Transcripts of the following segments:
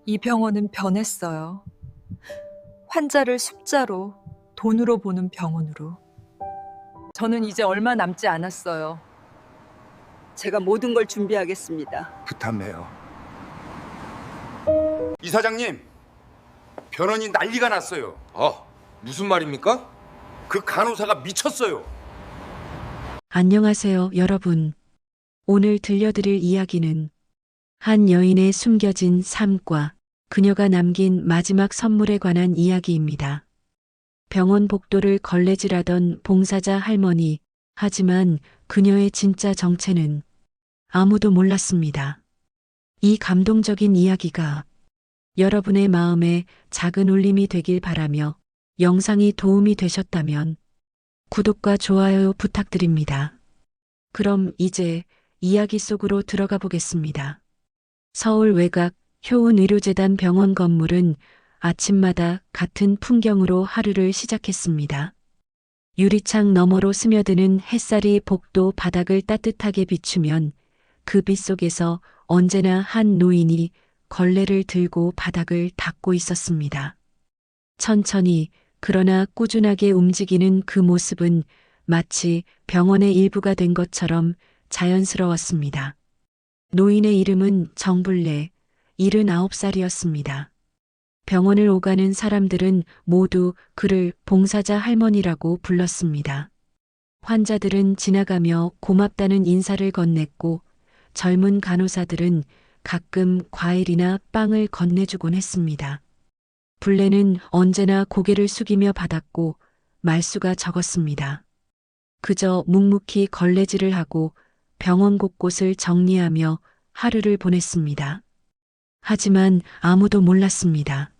이 병원은 변했어요. 환자를 숫자로, 돈으로 보는 병원으로. 저는 이제 얼마 남지 않았어요. 제가 모든 걸 준비하겠습니다. 부탁해요. 이사장님, 변원이 난리가 났어요. 무슨 말입니까? 그 간호사가 미쳤어요. 안녕하세요, 여러분. 오늘 들려드릴 이야기는 한 여인의 숨겨진 삶과 그녀가 남긴 마지막 선물에 관한 이야기입니다. 병원 복도를 걸레질하던 봉사자 할머니, 하지만 그녀의 진짜 정체는 아무도 몰랐습니다. 이 감동적인 이야기가 여러분의 마음에 작은 울림이 되길 바라며 영상이 도움이 되셨다면 구독과 좋아요 부탁드립니다. 그럼 이제 이야기 속으로 들어가 보겠습니다. 서울 외곽 효은의료재단 병원 건물은 아침마다 같은 풍경으로 하루를 시작했습니다. 유리창 너머로 스며드는 햇살이 복도 바닥을 따뜻하게 비추면 그 빛 속에서 언제나 한 노인이 걸레를 들고 바닥을 닦고 있었습니다. 천천히 그러나 꾸준하게 움직이는 그 모습은 마치 병원의 일부가 된 것처럼 자연스러웠습니다. 노인의 이름은 정불래, 79살이었습니다. 병원을 오가는 사람들은 모두 그를 봉사자 할머니라고 불렀습니다. 환자들은 지나가며 고맙다는 인사를 건넸고 젊은 간호사들은 가끔 과일이나 빵을 건네주곤 했습니다. 불레는 언제나 고개를 숙이며 받았고 말수가 적었습니다. 그저 묵묵히 걸레질을 하고 병원 곳곳을 정리하며 하루를 보냈습니다. 하지만 아무도 몰랐습니다.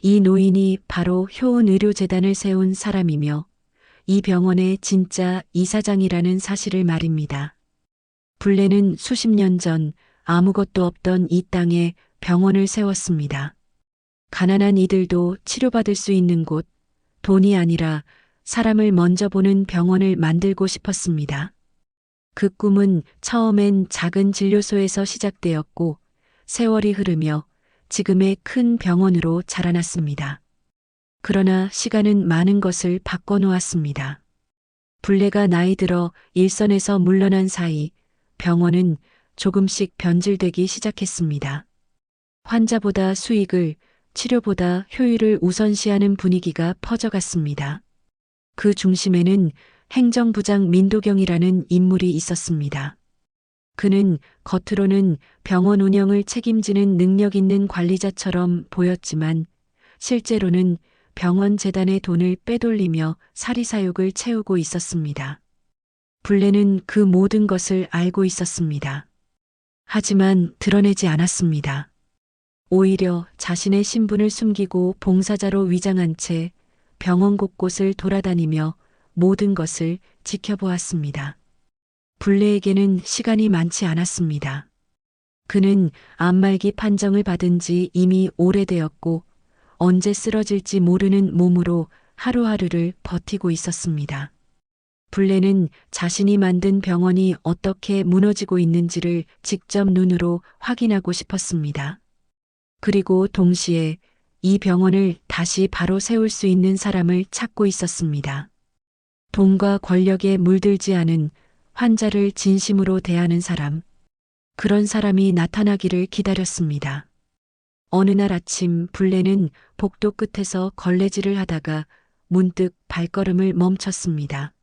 이 노인이 바로 효은의료재단을 세운 사람이며 이 병원의 진짜 이사장이라는 사실을 말입니다. 불레는 수십 년 전 아무것도 없던 이 땅에 병원을 세웠습니다. 가난한 이들도 치료받을 수 있는 곳, 돈이 아니라 사람을 먼저 보는 병원을 만들고 싶었습니다. 그 꿈은 처음엔 작은 진료소에서 시작되었고 세월이 흐르며 지금의 큰 병원으로 자라났습니다. 그러나 시간은 많은 것을 바꿔놓았습니다. 불레가 나이 들어 일선에서 물러난 사이 병원은 조금씩 변질되기 시작했습니다. 환자보다 수익을, 치료보다 효율을 우선시하는 분위기가 퍼져갔습니다. 그 중심에는 행정부장 민도경이라는 인물이 있었습니다. 그는 겉으로는 병원 운영을 책임지는 능력 있는 관리자처럼 보였지만 실제로는 병원 재단의 돈을 빼돌리며 사리사욕을 채우고 있었습니다. 불레는 그 모든 것을 알고 있었습니다. 하지만 드러내지 않았습니다. 오히려 자신의 신분을 숨기고 봉사자로 위장한 채 병원 곳곳을 돌아다니며 모든 것을 지켜보았습니다. 불레에게는 시간이 많지 않았습니다. 그는 암말기 판정을 받은 지 이미 오래되었고 언제 쓰러질지 모르는 몸으로 하루하루를 버티고 있었습니다. 불레는 자신이 만든 병원이 어떻게 무너지고 있는지를 직접 눈으로 확인하고 싶었습니다. 그리고 동시에 이 병원을 다시 바로 세울 수 있는 사람을 찾고 있었습니다. 돈과 권력에 물들지 않은 환자를 진심으로 대하는 사람, 그런 사람이 나타나기를 기다렸습니다. 어느 날 아침 불레는 복도 끝에서 걸레질을 하다가 문득 발걸음을 멈췄습니다.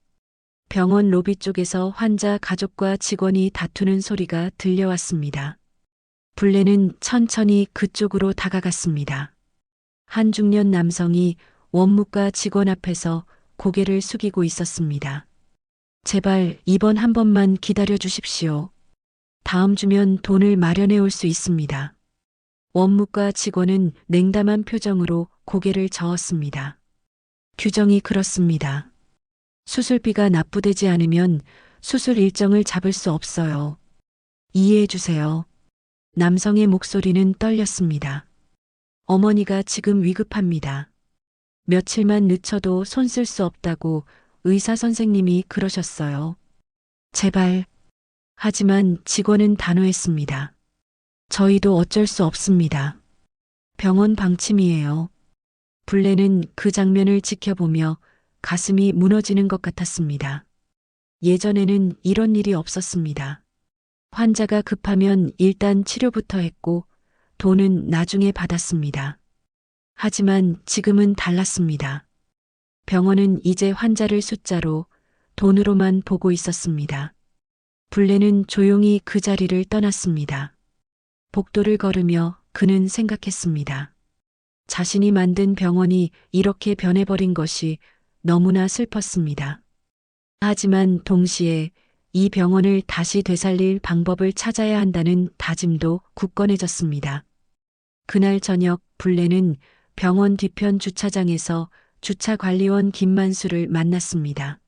병원 로비 쪽에서 환자 가족과 직원이 다투는 소리가 들려왔습니다. 불레는 천천히 그쪽으로 다가갔습니다. 한 중년 남성이 원무과 직원 앞에서 고개를 숙이고 있었습니다. 제발 이번 한 번만 기다려 주십시오. 다음 주면 돈을 마련해 올 수 있습니다. 원무과 직원은 냉담한 표정으로 고개를 저었습니다. 규정이 그렇습니다. 수술비가 납부되지 않으면 수술 일정을 잡을 수 없어요. 이해해 주세요. 남성의 목소리는 떨렸습니다. 어머니가 지금 위급합니다. 며칠만 늦춰도 손 쓸 수 없다고 의사 선생님이 그러셨어요. 제발. 하지만 직원은 단호했습니다. 저희도 어쩔 수 없습니다. 병원 방침이에요. 불레는 그 장면을 지켜보며 가슴이 무너지는 것 같았습니다. 예전에는 이런 일이 없었습니다. 환자가 급하면 일단 치료부터 했고 돈은 나중에 받았습니다. 하지만 지금은 달랐습니다. 병원은 이제 환자를 숫자로, 돈으로만 보고 있었습니다. 불레는 조용히 그 자리를 떠났습니다. 복도를 걸으며 그는 생각했습니다. 자신이 만든 병원이 이렇게 변해버린 것이 너무나 슬펐습니다. 하지만 동시에 이 병원을 다시 되살릴 방법을 찾아야 한다는 다짐도 굳건해졌습니다. 그날 저녁 불레는 병원 뒤편 주차장에서 주차관리원 김만수를 만났습니다.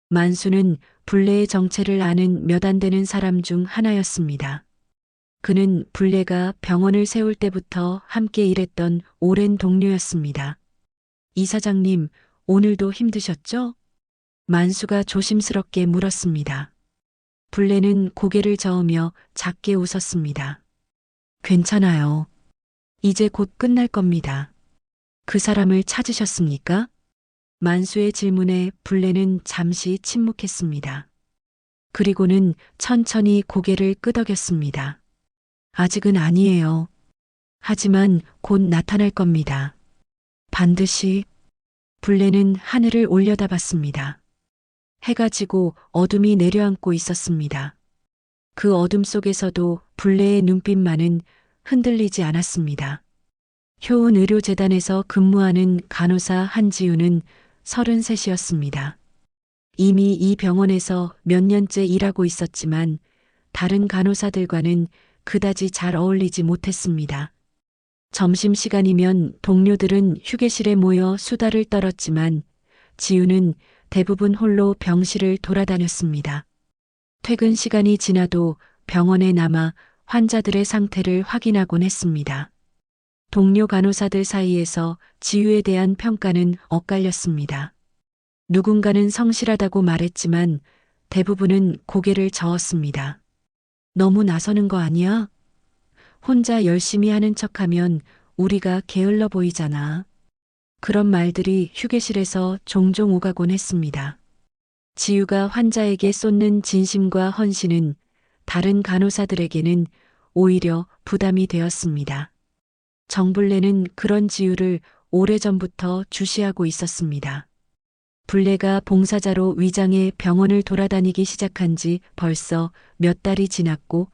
만수는 불레의 정체를 아는 몇 안 되는 사람 중 하나였습니다. 그는 불레가 병원을 세울 때부터 함께 일했던 오랜 동료였습니다. 이사장님, 오늘도 힘드셨죠? 만수가 조심스럽게 물었습니다. 불레는 고개를 저으며 작게 웃었습니다. 괜찮아요. 이제 곧 끝날 겁니다. 그 사람을 찾으셨습니까? 만수의 질문에 불레는 잠시 침묵했습니다. 그리고는 천천히 고개를 끄덕였습니다. 아직은 아니에요. 하지만 곧 나타날 겁니다. 반드시. 불레는 하늘을 올려다봤습니다. 해가 지고 어둠이 내려앉고 있었습니다. 그 어둠 속에서도 불레의 눈빛만은 흔들리지 않았습니다. 효은의료재단에서 근무하는 간호사 한지우는 33이었습니다. 이미 이 병원에서 몇 년째 일하고 있었지만 다른 간호사들과는 그다지 잘 어울리지 못했습니다. 점심시간이면 동료들은 휴게실에 모여 수다를 떨었지만 지우는 대부분 홀로 병실을 돌아다녔습니다. 퇴근 시간이 지나도 병원에 남아 환자들의 상태를 확인하곤 했습니다. 동료 간호사들 사이에서 지우에 대한 평가는 엇갈렸습니다. 누군가는 성실하다고 말했지만 대부분은 고개를 저었습니다. 너무 나서는 거 아니야? 혼자 열심히 하는 척하면 우리가 게을러 보이잖아. 그런 말들이 휴게실에서 종종 오가곤 했습니다. 지우가 환자에게 쏟는 진심과 헌신은 다른 간호사들에게는 오히려 부담이 되었습니다. 정불레는 그런 지우를 오래전부터 주시하고 있었습니다. 불레가 봉사자로 위장해 병원을 돌아다니기 시작한 지 벌써 몇 달이 지났고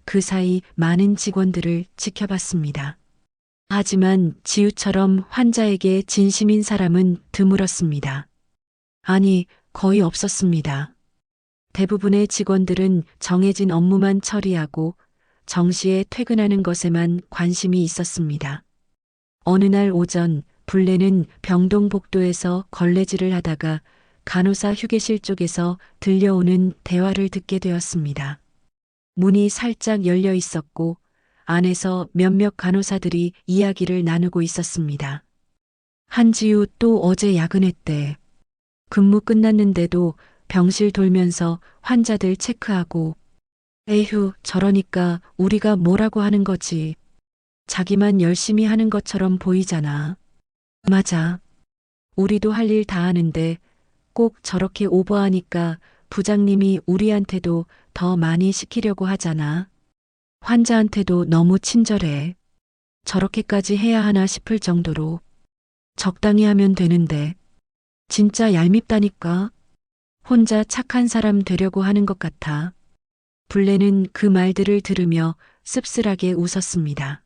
그 사이 많은 직원들을 지켜봤습니다. 하지만 지우처럼 환자에게 진심인 사람은 드물었습니다. 아니, 거의 없었습니다. 대부분의 직원들은 정해진 업무만 처리하고 정시에 퇴근하는 것에만 관심이 있었습니다. 어느 날 오전 불레는 병동복도에서 걸레질을 하다가 간호사 휴게실 쪽에서 들려오는 대화를 듣게 되었습니다. 문이 살짝 열려 있었고 안에서 몇몇 간호사들이 이야기를 나누고 있었습니다. 한지우 또 어제 야근했대. 근무 끝났는데도 병실 돌면서 환자들 체크하고. 에휴, 저러니까 우리가 뭐라고 하는 거지. 자기만 열심히 하는 것처럼 보이잖아. 맞아. 우리도 할 일 다 하는데 꼭 저렇게 오버하니까 부장님이 우리한테도 더 많이 시키려고 하잖아. 환자한테도 너무 친절해. 저렇게까지 해야 하나 싶을 정도로. 적당히 하면 되는데. 진짜 얄밉다니까. 혼자 착한 사람 되려고 하는 것 같아. 불레는 그 말들을 들으며 씁쓸하게 웃었습니다.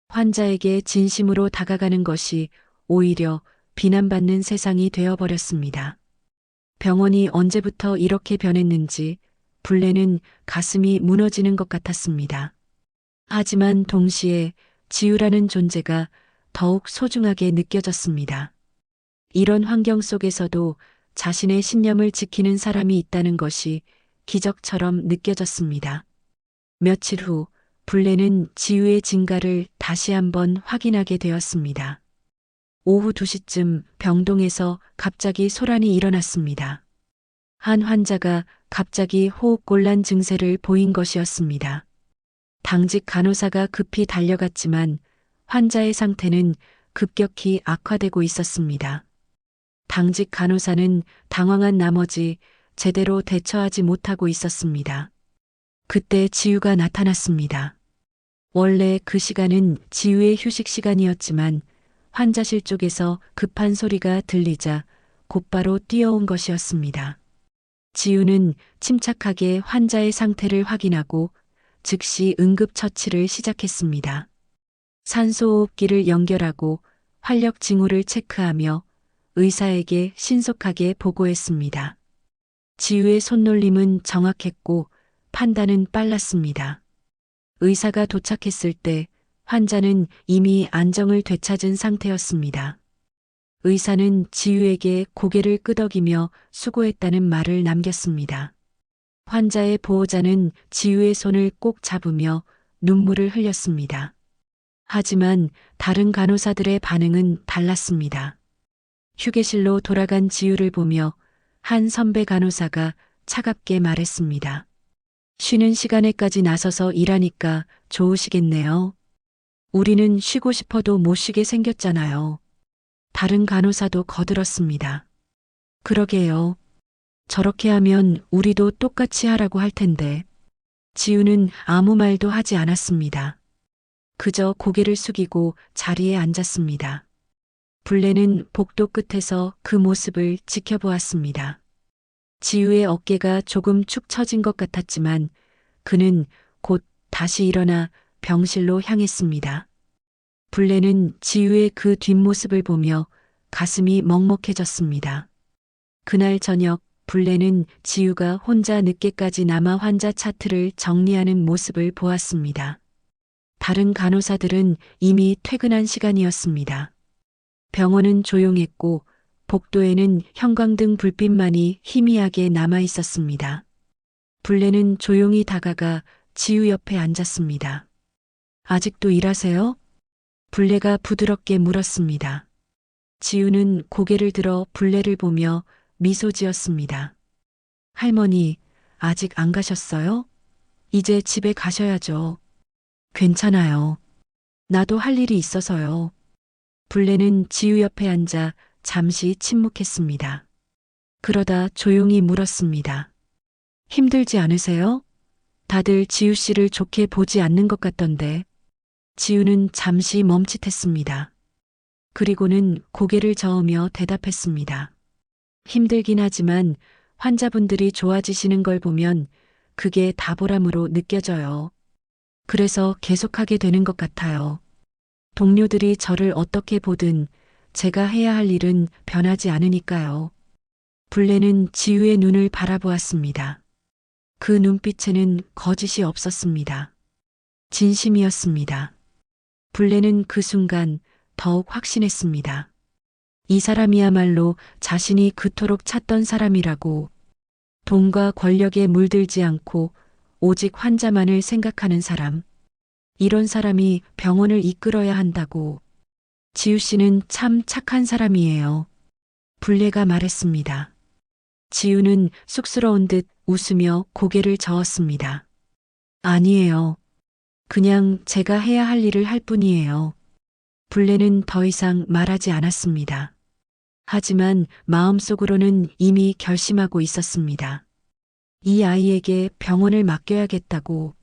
환자에게 진심으로 다가가는 것이 오히려 비난받는 세상이 되어버렸습니다. 병원이 언제부터 이렇게 변했는지 불레는 가슴이 무너지는 것 같았습니다. 하지만 동시에 지우라는 존재가 더욱 소중하게 느껴졌습니다. 이런 환경 속에서도 자신의 신념을 지키는 사람이 있다는 것이 기적처럼 느껴졌습니다. 며칠 후 불레는 지우의 진가를 다시 한번 확인하게 되었습니다. 오후 2시쯤 병동에서 갑자기 소란이 일어났습니다. 한 환자가 갑자기 호흡곤란 증세를 보인 것이었습니다. 당직 간호사가 급히 달려갔지만 환자의 상태는 급격히 악화되고 있었습니다. 당직 간호사는 당황한 나머지 제대로 대처하지 못하고 있었습니다. 그때 지유가 나타났습니다. 원래 그 시간은 지유의 휴식 시간이었지만 환자실 쪽에서 급한 소리가 들리자 곧바로 뛰어온 것이었습니다. 지유는 침착하게 환자의 상태를 확인하고 즉시 응급처치를 시작했습니다. 산소호흡기를 연결하고 활력 징후를 체크하며 의사에게 신속하게 보고했습니다. 지유의 손놀림은 정확했고 판단은 빨랐습니다. 의사가 도착했을 때 환자는 이미 안정을 되찾은 상태였습니다. 의사는 지유에게 고개를 끄덕이며 수고했다는 말을 남겼습니다. 환자의 보호자는 지유의 손을 꼭 잡으며 눈물을 흘렸습니다. 하지만 다른 간호사들의 반응은 달랐습니다. 휴게실로 돌아간 지유를 보며 한 선배 간호사가 차갑게 말했습니다. 쉬는 시간에까지 나서서 일하니까 좋으시겠네요. 우리는 쉬고 싶어도 못 쉬게 생겼잖아요. 다른 간호사도 거들었습니다. 그러게요. 저렇게 하면 우리도 똑같이 하라고 할 텐데. 지유는 아무 말도 하지 않았습니다. 그저 고개를 숙이고 자리에 앉았습니다. 블레는 복도 끝에서 그 모습을 지켜보았습니다. 지유의 어깨가 조금 축 처진 것 같았지만 그는 곧 다시 일어나 병실로 향했습니다. 블레는 지유의 그 뒷모습을 보며 가슴이 먹먹해졌습니다. 그날 저녁 블레는 지유가 혼자 늦게까지 남아 환자 차트를 정리하는 모습을 보았습니다. 다른 간호사들은 이미 퇴근한 시간이었습니다. 병원은 조용했고 복도에는 형광등 불빛만이 희미하게 남아 있었습니다. 블레는 조용히 다가가 지유 옆에 앉았습니다. 아직도 일하세요? 블레가 부드럽게 물었습니다. 지유는 고개를 들어 블레를 보며 미소 지었습니다. 할머니, 아직 안 가셨어요? 이제 집에 가셔야죠. 괜찮아요. 나도 할 일이 있어서요. 블레는 지유 옆에 앉아 잠시 침묵했습니다. 그러다 조용히 물었습니다. 힘들지 않으세요? 다들 지유 씨를 좋게 보지 않는 것 같던데. 지유는 잠시 멈칫했습니다. 그리고는 고개를 저으며 대답했습니다. 힘들긴 하지만 환자분들이 좋아지시는 걸 보면 그게 다보람으로 느껴져요. 그래서 계속하게 되는 것 같아요. 동료들이 저를 어떻게 보든 제가 해야 할 일은 변하지 않으니까요. 블레는 지유의 눈을 바라보았습니다. 그 눈빛에는 거짓이 없었습니다. 진심이었습니다. 블레는 그 순간 더욱 확신했습니다. 이 사람이야말로 자신이 그토록 찾던 사람이라고. 돈과 권력에 물들지 않고 오직 환자만을 생각하는 사람. 이런 사람이 병원을 이끌어야 한다고. 지유 씨는 참 착한 사람이에요. 블레가 말했습니다. 지유는 쑥스러운 듯 웃으며 고개를 저었습니다. 아니에요. 그냥 제가 해야 할 일을 할 뿐이에요. 블레는 더 이상 말하지 않았습니다. 하지만 마음속으로는 이미 결심하고 있었습니다. 이 아이에게 병원을 맡겨야겠다고.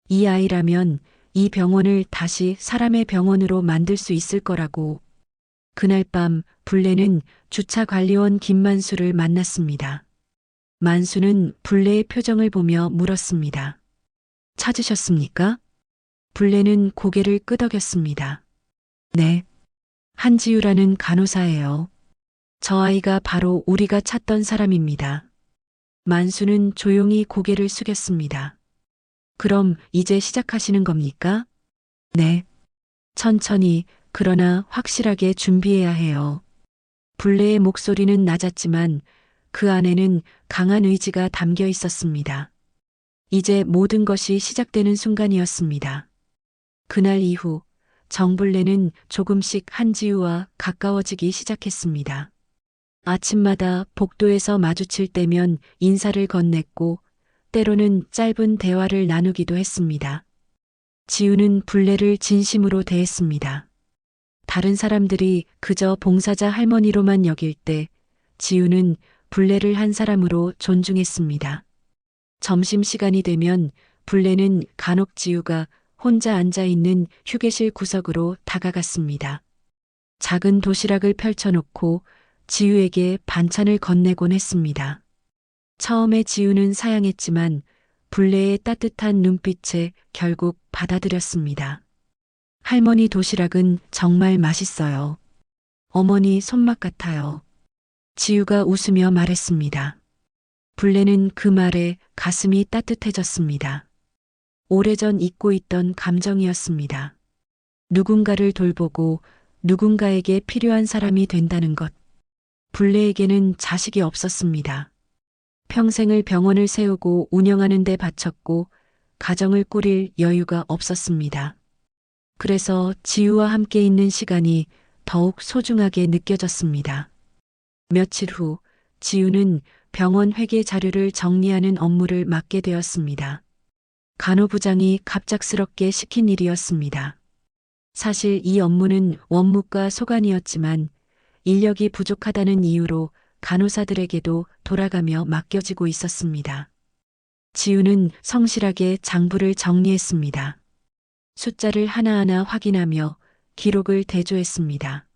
이 아이라면 이 병원을 다시 사람의 병원으로 만들 수 있을 거라고. 그날 밤 블레는 주차 관리원 김만수를 만났습니다. 만수는 블레의 표정을 보며 물었습니다. 찾으셨습니까? 블레는 고개를 끄덕였습니다. 네. 한지유라는 간호사예요. 저 아이가 바로 우리가 찾던 사람입니다. 만수는 조용히 고개를 숙였습니다. 그럼 이제 시작하시는 겁니까? 네. 천천히 그러나 확실하게 준비해야 해요. 블레의 목소리는 낮았지만 그 안에는 강한 의지가 담겨 있었습니다. 이제 모든 것이 시작되는 순간이었습니다. 그날 이후 정블레는 조금씩 한지유와 가까워지기 시작했습니다. 아침마다 복도에서 마주칠 때면 인사를 건넸고 때로는 짧은 대화를 나누기도 했습니다. 지우는 불례를 진심으로 대했습니다. 다른 사람들이 그저 봉사자 할머니로만 여길 때 지우는 불례를 한 사람으로 존중했습니다. 점심시간이 되면 불례는 간혹 지우가 혼자 앉아 있는 휴게실 구석으로 다가갔습니다. 작은 도시락을 펼쳐놓고 지우에게 반찬을 건네곤 했습니다. 처음에 지우는 사양했지만 불례의 따뜻한 눈빛에 결국 받아들였습니다. 할머니 도시락은 정말 맛있어요. 어머니 손맛 같아요. 지우가 웃으며 말했습니다. 불례는 그 말에 가슴이 따뜻해졌습니다. 오래전 잊고 있던 감정이었습니다. 누군가를 돌보고 누군가에게 필요한 사람이 된다는 것. 불례에게는 자식이 없었습니다. 평생을 병원을 세우고 운영하는 데 바쳤고 가정을 꾸릴 여유가 없었습니다. 그래서 지우와 함께 있는 시간이 더욱 소중하게 느껴졌습니다. 며칠 후 지우는 병원 회계 자료를 정리하는 업무를 맡게 되었습니다. 간호부장이 갑작스럽게 시킨 일이었습니다. 사실 이 업무는 원무과 소관이었지만 인력이 부족하다는 이유로 간호사들에게도 돌아가며 맡겨지고 있었습니다. 지우는 성실하게 장부를 정리했습니다. 숫자를 하나하나 확인하며 기록을 대조했습니다.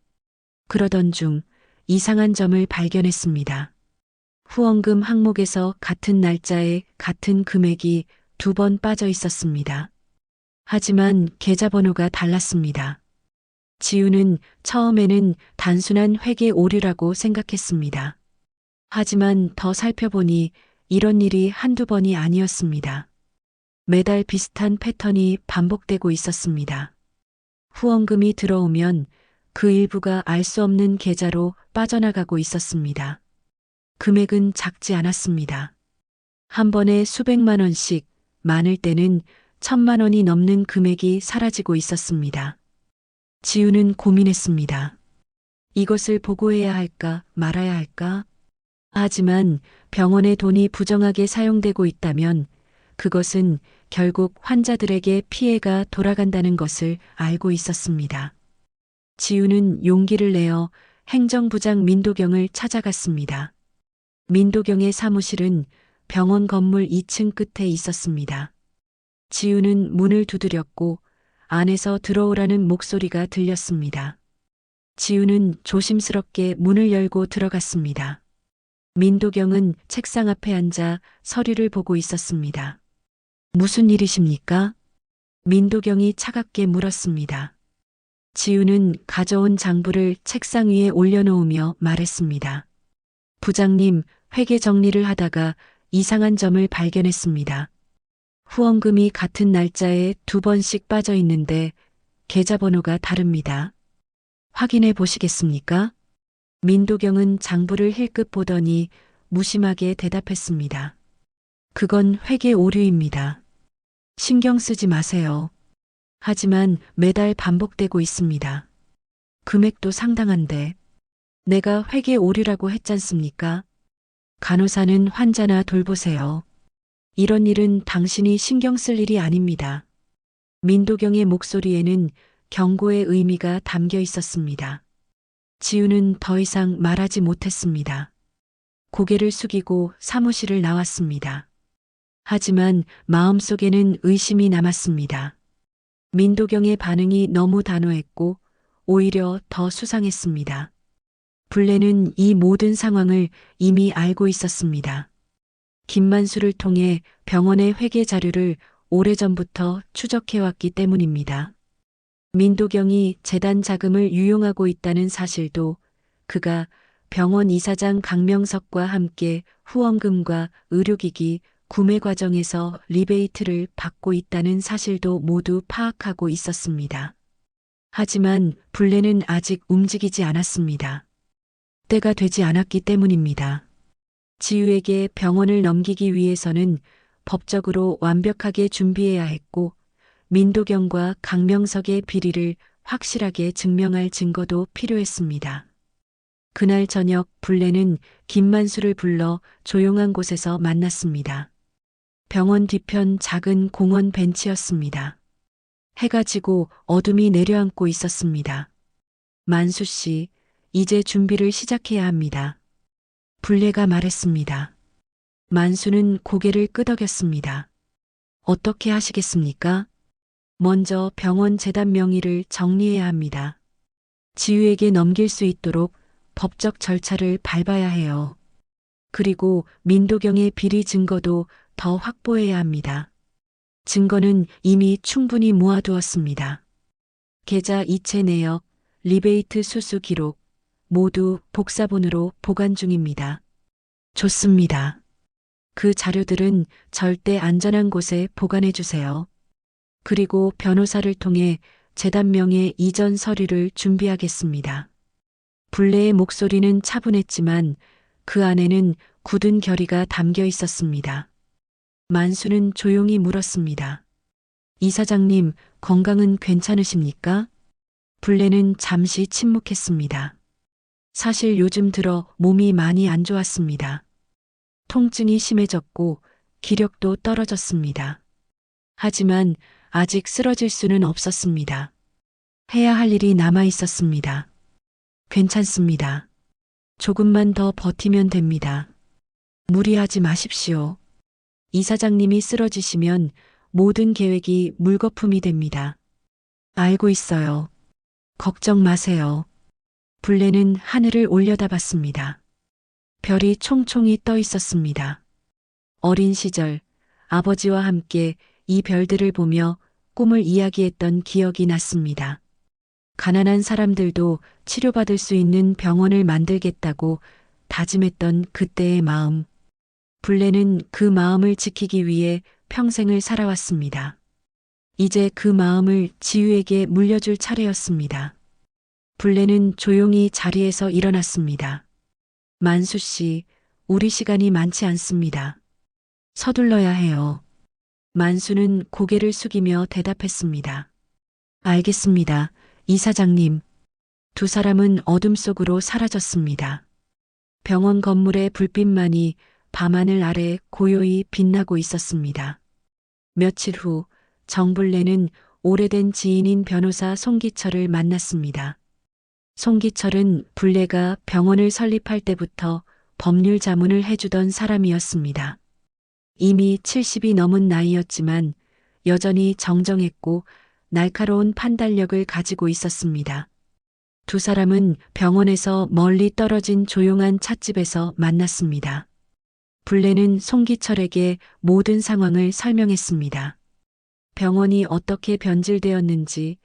그러던 중 이상한 점을 발견했습니다. 후원금 항목에서 같은 날짜에 같은 금액이 2번 빠져 있었습니다. 하지만 계좌번호가 달랐습니다. 지우는 처음에는 단순한 회계 오류라고 생각했습니다. 하지만 더 살펴보니 이런 일이 한두 번이 아니었습니다. 매달 비슷한 패턴이 반복되고 있었습니다. 후원금이 들어오면 그 일부가 알 수 없는 계좌로 빠져나가고 있었습니다. 금액은 작지 않았습니다. 한 번에 수백만 원씩, 많을 때는 1,000만 원이 넘는 금액이 사라지고 있었습니다. 지우는 고민했습니다. 이것을 보고해야 할까 말아야 할까? 하지만 병원의 돈이 부정하게 사용되고 있다면 그것은 결국 환자들에게 피해가 돌아간다는 것을 알고 있었습니다. 지우는 용기를 내어 행정부장 민도경을 찾아갔습니다. 민도경의 사무실은 병원 건물 2층 끝에 있었습니다. 지우는 문을 두드렸고 안에서 들어오라는 목소리가 들렸습니다. 지우는 조심스럽게 문을 열고 들어갔습니다. 민도경은 책상 앞에 앉아 서류를 보고 있었습니다. 무슨 일이십니까? 민도경이 차갑게 물었습니다. 지우는 가져온 장부를 책상 위에 올려놓으며 말했습니다. 부장님, 회계 정리를 하다가 이상한 점을 발견했습니다. 후원금이 같은 날짜에 2번씩 빠져 있는데 계좌번호가 다릅니다. 확인해 보시겠습니까? 민도경은 장부를 힐끗 보더니 무심하게 대답했습니다. 그건 회계 오류입니다. 신경 쓰지 마세요. 하지만 매달 반복되고 있습니다. 금액도 상당한데 내가 회계 오류라고 했잖습니까? 간호사는 환자나 돌보세요. 이런 일은 당신이 신경 쓸 일이 아닙니다. 민도경의 목소리에는 경고의 의미가 담겨 있었습니다. 지우는 더 이상 말하지 못했습니다. 고개를 숙이고 사무실을 나왔습니다. 하지만 마음속에는 의심이 남았습니다. 민도경의 반응이 너무 단호했고 오히려 더 수상했습니다. 불례는 이 모든 상황을 이미 알고 있었습니다. 김만수를 통해 병원의 회계 자료를 오래전부터 추적해왔기 때문입니다. 민도경이 재단 자금을 유용하고 있다는 사실도, 그가 병원 이사장 강명석과 함께 후원금과 의료기기 구매 과정에서 리베이트를 받고 있다는 사실도 모두 파악하고 있었습니다. 하지만 불례는 아직 움직이지 않았습니다. 때가 되지 않았기 때문입니다. 지우에게 병원을 넘기기 위해서는 법적으로 완벽하게 준비해야 했고 민도경과 강명석의 비리를 확실하게 증명할 증거도 필요했습니다. 그날 저녁 불례는 김만수를 불러 조용한 곳에서 만났습니다. 병원 뒤편 작은 공원 벤치였습니다. 해가 지고 어둠이 내려앉고 있었습니다. 만수 씨, 이제 준비를 시작해야 합니다. 불례가 말했습니다. 만수는 고개를 끄덕였습니다. 어떻게 하시겠습니까? 먼저 병원 재단 명의를 정리해야 합니다. 지유에게 넘길 수 있도록 법적 절차를 밟아야 해요. 그리고 민도경의 비리 증거도 더 확보해야 합니다. 증거는 이미 충분히 모아두었습니다. 계좌 이체 내역, 리베이트 수수 기록, 모두 복사본으로 보관 중입니다. 좋습니다. 그 자료들은 절대 안전한 곳에 보관해 주세요. 그리고 변호사를 통해 재단명의 이전 서류를 준비하겠습니다. 불례의 목소리는 차분했지만 그 안에는 굳은 결의가 담겨 있었습니다. 만수는 조용히 물었습니다. 이사장님, 건강은 괜찮으십니까? 불례는 잠시 침묵했습니다. 사실 요즘 들어 몸이 많이 안 좋았습니다. 통증이 심해졌고 기력도 떨어졌습니다. 하지만 아직 쓰러질 수는 없었습니다. 해야 할 일이 남아 있었습니다. 괜찮습니다. 조금만 더 버티면 됩니다. 무리하지 마십시오. 이사장님이 쓰러지시면 모든 계획이 물거품이 됩니다. 알고 있어요. 걱정 마세요. 불례는 하늘을 올려다봤습니다. 별이 총총히 떠 있었습니다. 어린 시절 아버지와 함께 이 별들을 보며 꿈을 이야기했던 기억이 났습니다. 가난한 사람들도 치료받을 수 있는 병원을 만들겠다고 다짐했던 그때의 마음. 불례는 그 마음을 지키기 위해 평생을 살아왔습니다. 이제 그 마음을 지유에게 물려줄 차례였습니다. 불례는 조용히 자리에서 일어났습니다. 만수 씨, 우리 시간이 많지 않습니다. 서둘러야 해요. 만수는 고개를 숙이며 대답했습니다. 알겠습니다, 이사장님. 두 사람은 어둠 속으로 사라졌습니다. 병원 건물의 불빛만이 밤하늘 아래 고요히 빛나고 있었습니다. 며칠 후 정불례는 오래된 지인인 변호사 송기철을 만났습니다. 송기철은 불례가 병원을 설립할 때부터 법률 자문을 해주던 사람이었습니다. 이미 70이 넘은 나이였지만 여전히 정정했고 날카로운 판단력을 가지고 있었습니다. 두 사람은 병원에서 멀리 떨어진 조용한 찻집에서 만났습니다. 불례는 송기철에게 모든 상황을 설명했습니다. 병원이 어떻게 변질되었는지,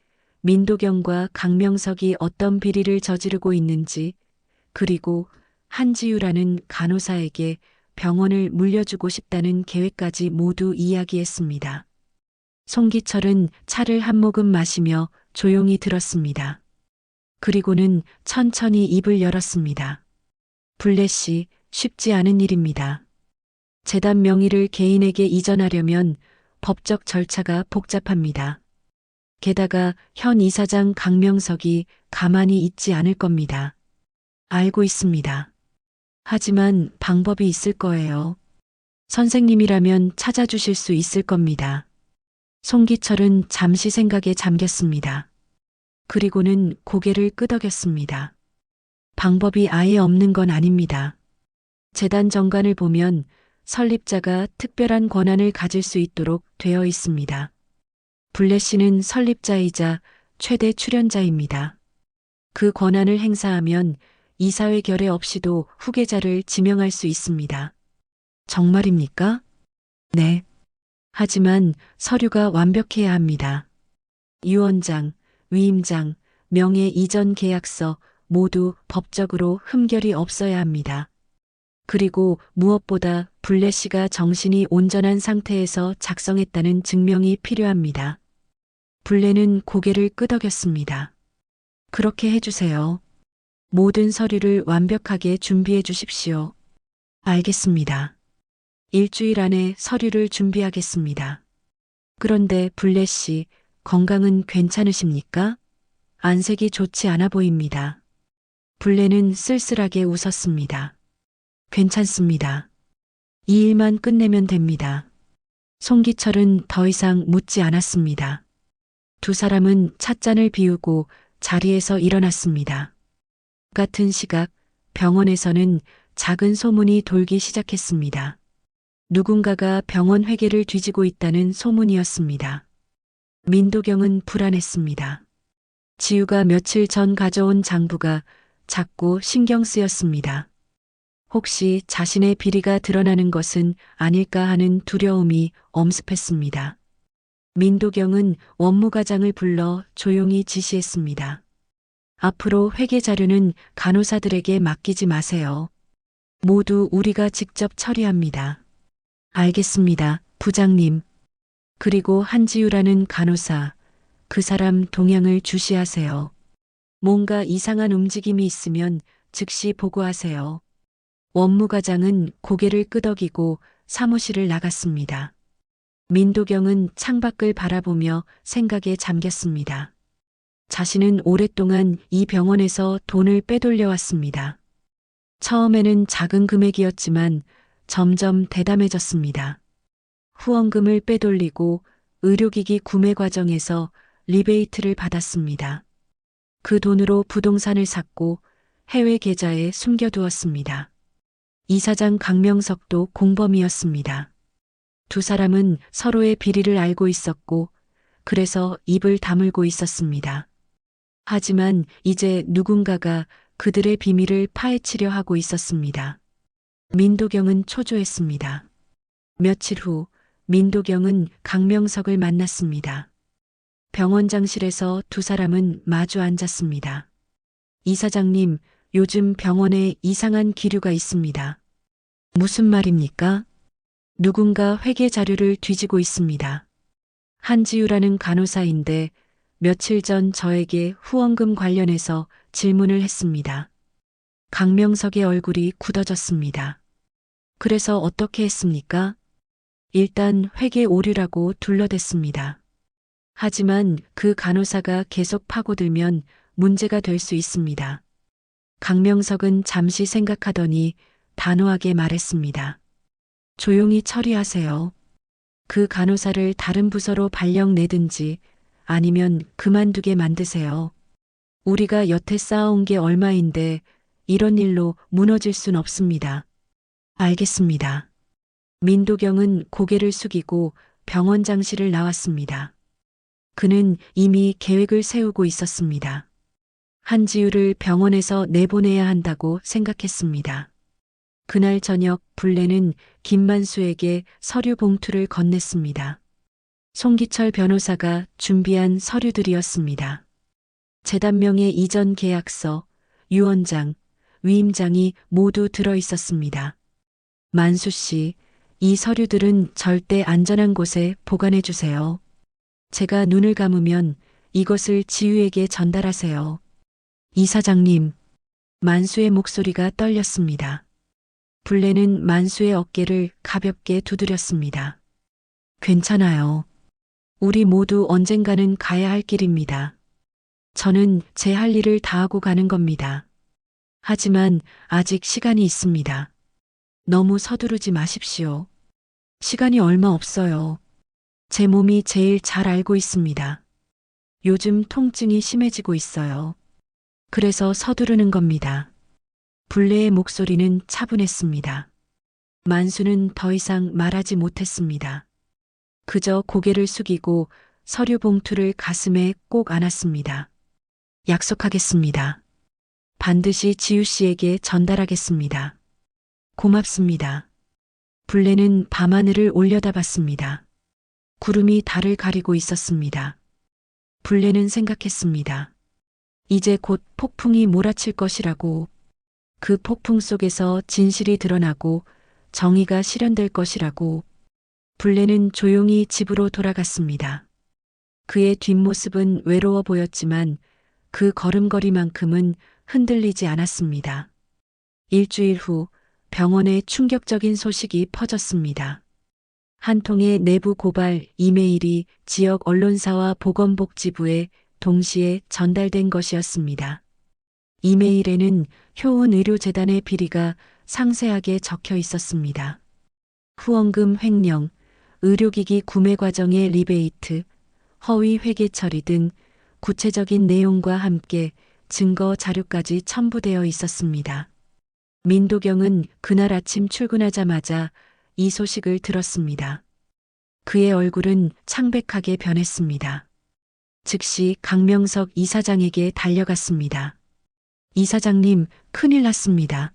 민도경과 강명석이 어떤 비리를 저지르고 있는지, 그리고 한지유라는 간호사에게 병원을 물려주고 싶다는 계획까지 모두 이야기했습니다. 송기철은 차를 한 모금 마시며 조용히 들었습니다. 그리고는 천천히 입을 열었습니다. 불례 씨, 쉽지 않은 일입니다. 재단 명의를 개인에게 이전하려면 법적 절차가 복잡합니다. 게다가 현 이사장 강명석이 가만히 있지 않을 겁니다. 알고 있습니다. 하지만 방법이 있을 거예요. 선생님이라면 찾아주실 수 있을 겁니다. 송기철은 잠시 생각에 잠겼습니다. 그리고는 고개를 끄덕였습니다. 방법이 아예 없는 건 아닙니다. 재단 정관을 보면 설립자가 특별한 권한을 가질 수 있도록 되어 있습니다. 불례 씨는 설립자이자 최대 출연자입니다. 그 권한을 행사하면 이사회 결의 없이도 후계자를 지명할 수 있습니다. 정말입니까? 네. 하지만 서류가 완벽해야 합니다. 유언장, 위임장, 명예 이전 계약서 모두 법적으로 흠결이 없어야 합니다. 그리고 무엇보다 불례 씨가 정신이 온전한 상태에서 작성했다는 증명이 필요합니다. 불례는 고개를 끄덕였습니다. 그렇게 해주세요. 모든 서류를 완벽하게 준비해 주십시오. 알겠습니다. 일주일 안에 서류를 준비하겠습니다. 그런데 불례 씨, 건강은 괜찮으십니까? 안색이 좋지 않아 보입니다. 불례는 쓸쓸하게 웃었습니다. 괜찮습니다. 이 일만 끝내면 됩니다. 송기철은 더 이상 묻지 않았습니다. 두 사람은 찻잔을 비우고 자리에서 일어났습니다. 같은 시각 병원에서는 작은 소문이 돌기 시작했습니다. 누군가가 병원 회계를 뒤지고 있다는 소문이었습니다. 민도경은 불안했습니다. 지우가 며칠 전 가져온 장부가 자꾸 신경 쓰였습니다. 혹시 자신의 비리가 드러나는 것은 아닐까 하는 두려움이 엄습했습니다. 민도경은 원무과장을 불러 조용히 지시했습니다. 앞으로 회계 자료는 간호사들에게 맡기지 마세요. 모두 우리가 직접 처리합니다. 알겠습니다, 부장님. 그리고 한지우라는 간호사, 그 사람 동향을 주시하세요. 뭔가 이상한 움직임이 있으면 즉시 보고하세요. 원무과장은 고개를 끄덕이고 사무실을 나갔습니다. 민도경은 창밖을 바라보며 생각에 잠겼습니다. 자신은 오랫동안 이 병원에서 돈을 빼돌려왔습니다. 처음에는 작은 금액이었지만 점점 대담해졌습니다. 후원금을 빼돌리고 의료기기 구매 과정에서 리베이트를 받았습니다. 그 돈으로 부동산을 샀고 해외 계좌에 숨겨두었습니다. 이사장 강명석도 공범이었습니다. 두 사람은 서로의 비리를 알고 있었고 그래서 입을 다물고 있었습니다. 하지만 이제 누군가가 그들의 비밀을 파헤치려 하고 있었습니다. 민도경은 초조했습니다. 며칠 후 민도경은 강명석을 만났습니다. 병원장실에서 두 사람은 마주 앉았습니다. 이사장님, 요즘 병원에 이상한 기류가 있습니다. 무슨 말입니까? 누군가 회계 자료를 뒤지고 있습니다. 한지우라는 간호사인데 며칠 전 저에게 후원금 관련해서 질문을 했습니다. 강명석의 얼굴이 굳어졌습니다. 그래서 어떻게 했습니까? 일단 회계 오류라고 둘러댔습니다. 하지만 그 간호사가 계속 파고들면 문제가 될 수 있습니다. 강명석은 잠시 생각하더니 단호하게 말했습니다. 조용히 처리하세요. 그 간호사를 다른 부서로 발령 내든지 아니면 그만두게 만드세요. 우리가 여태 쌓아온 게 얼마인데 이런 일로 무너질 순 없습니다. 알겠습니다. 민도경은 고개를 숙이고 병원장실을 나왔습니다. 그는 이미 계획을 세우고 있었습니다. 한지우를 병원에서 내보내야 한다고 생각했습니다. 그날 저녁 불레는 김만수에게 서류 봉투를 건넸습니다. 송기철 변호사가 준비한 서류들이었습니다. 재단명의 이전 계약서, 유언장, 위임장이 모두 들어 있었습니다. 만수 씨, 이 서류들은 절대 안전한 곳에 보관해 주세요. 제가 눈을 감으면 이것을 지유에게 전달하세요. 이사장님, 만수의 목소리가 떨렸습니다. 불레는 만수의 어깨를 가볍게 두드렸습니다. 괜찮아요. 우리 모두 언젠가는 가야 할 길입니다. 저는 제 할 일을 다하고 가는 겁니다. 하지만 아직 시간이 있습니다. 너무 서두르지 마십시오. 시간이 얼마 없어요. 제 몸이 제일 잘 알고 있습니다. 요즘 통증이 심해지고 있어요. 그래서 서두르는 겁니다. 불레의 목소리는 차분했습니다. 만수는 더 이상 말하지 못했습니다. 그저 고개를 숙이고 서류 봉투를 가슴에 꼭 안았습니다. 약속하겠습니다. 반드시 지유 씨에게 전달하겠습니다. 고맙습니다. 불레는 밤하늘을 올려다봤습니다. 구름이 달을 가리고 있었습니다. 불레는 생각했습니다. 이제 곧 폭풍이 몰아칠 것이라고, 그 폭풍 속에서 진실이 드러나고 정의가 실현될 것이라고. 불레는 조용히 집으로 돌아갔습니다. 그의 뒷모습은 외로워 보였지만 그 걸음걸이만큼은 흔들리지 않았습니다. 일주일 후 병원에 충격적인 소식이 퍼졌습니다. 한 통의 내부 고발 이메일이 지역 언론사와 보건복지부에 동시에 전달된 것이었습니다. 이메일에는 효은의료재단의 비리가 상세하게 적혀 있었습니다. 후원금 횡령, 의료기기 구매 과정의 리베이트, 허위 회계 처리 등 구체적인 내용과 함께 증거 자료까지 첨부되어 있었습니다. 민도경은 그날 아침 출근하자마자 이 소식을 들었습니다. 그의 얼굴은 창백하게 변했습니다. 즉시 강명석 이사장에게 달려갔습니다. 이사장님, 큰일 났습니다.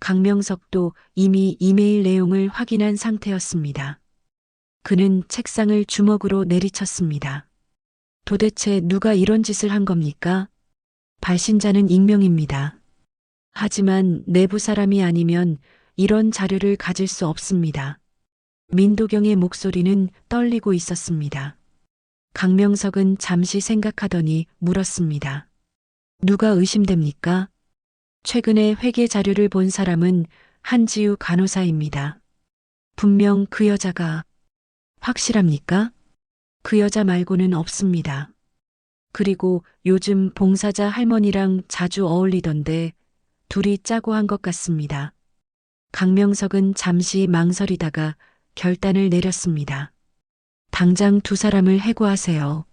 강명석도 이미 이메일 내용을 확인한 상태였습니다. 그는 책상을 주먹으로 내리쳤습니다. 도대체 누가 이런 짓을 한 겁니까? 발신자는 익명입니다. 하지만 내부 사람이 아니면 이런 자료를 가질 수 없습니다. 민도경의 목소리는 떨리고 있었습니다. 강명석은 잠시 생각하더니 물었습니다. 누가 의심됩니까? 최근에 회계 자료를 본 사람은 한지우 간호사입니다. 분명 그 여자가... 확실합니까? 그 여자 말고는 없습니다. 그리고 요즘 봉사자 할머니랑 자주 어울리던데 둘이 짜고 한 것 같습니다. 강명석은 잠시 망설이다가 결단을 내렸습니다. 당장 두 사람을 해고하세요.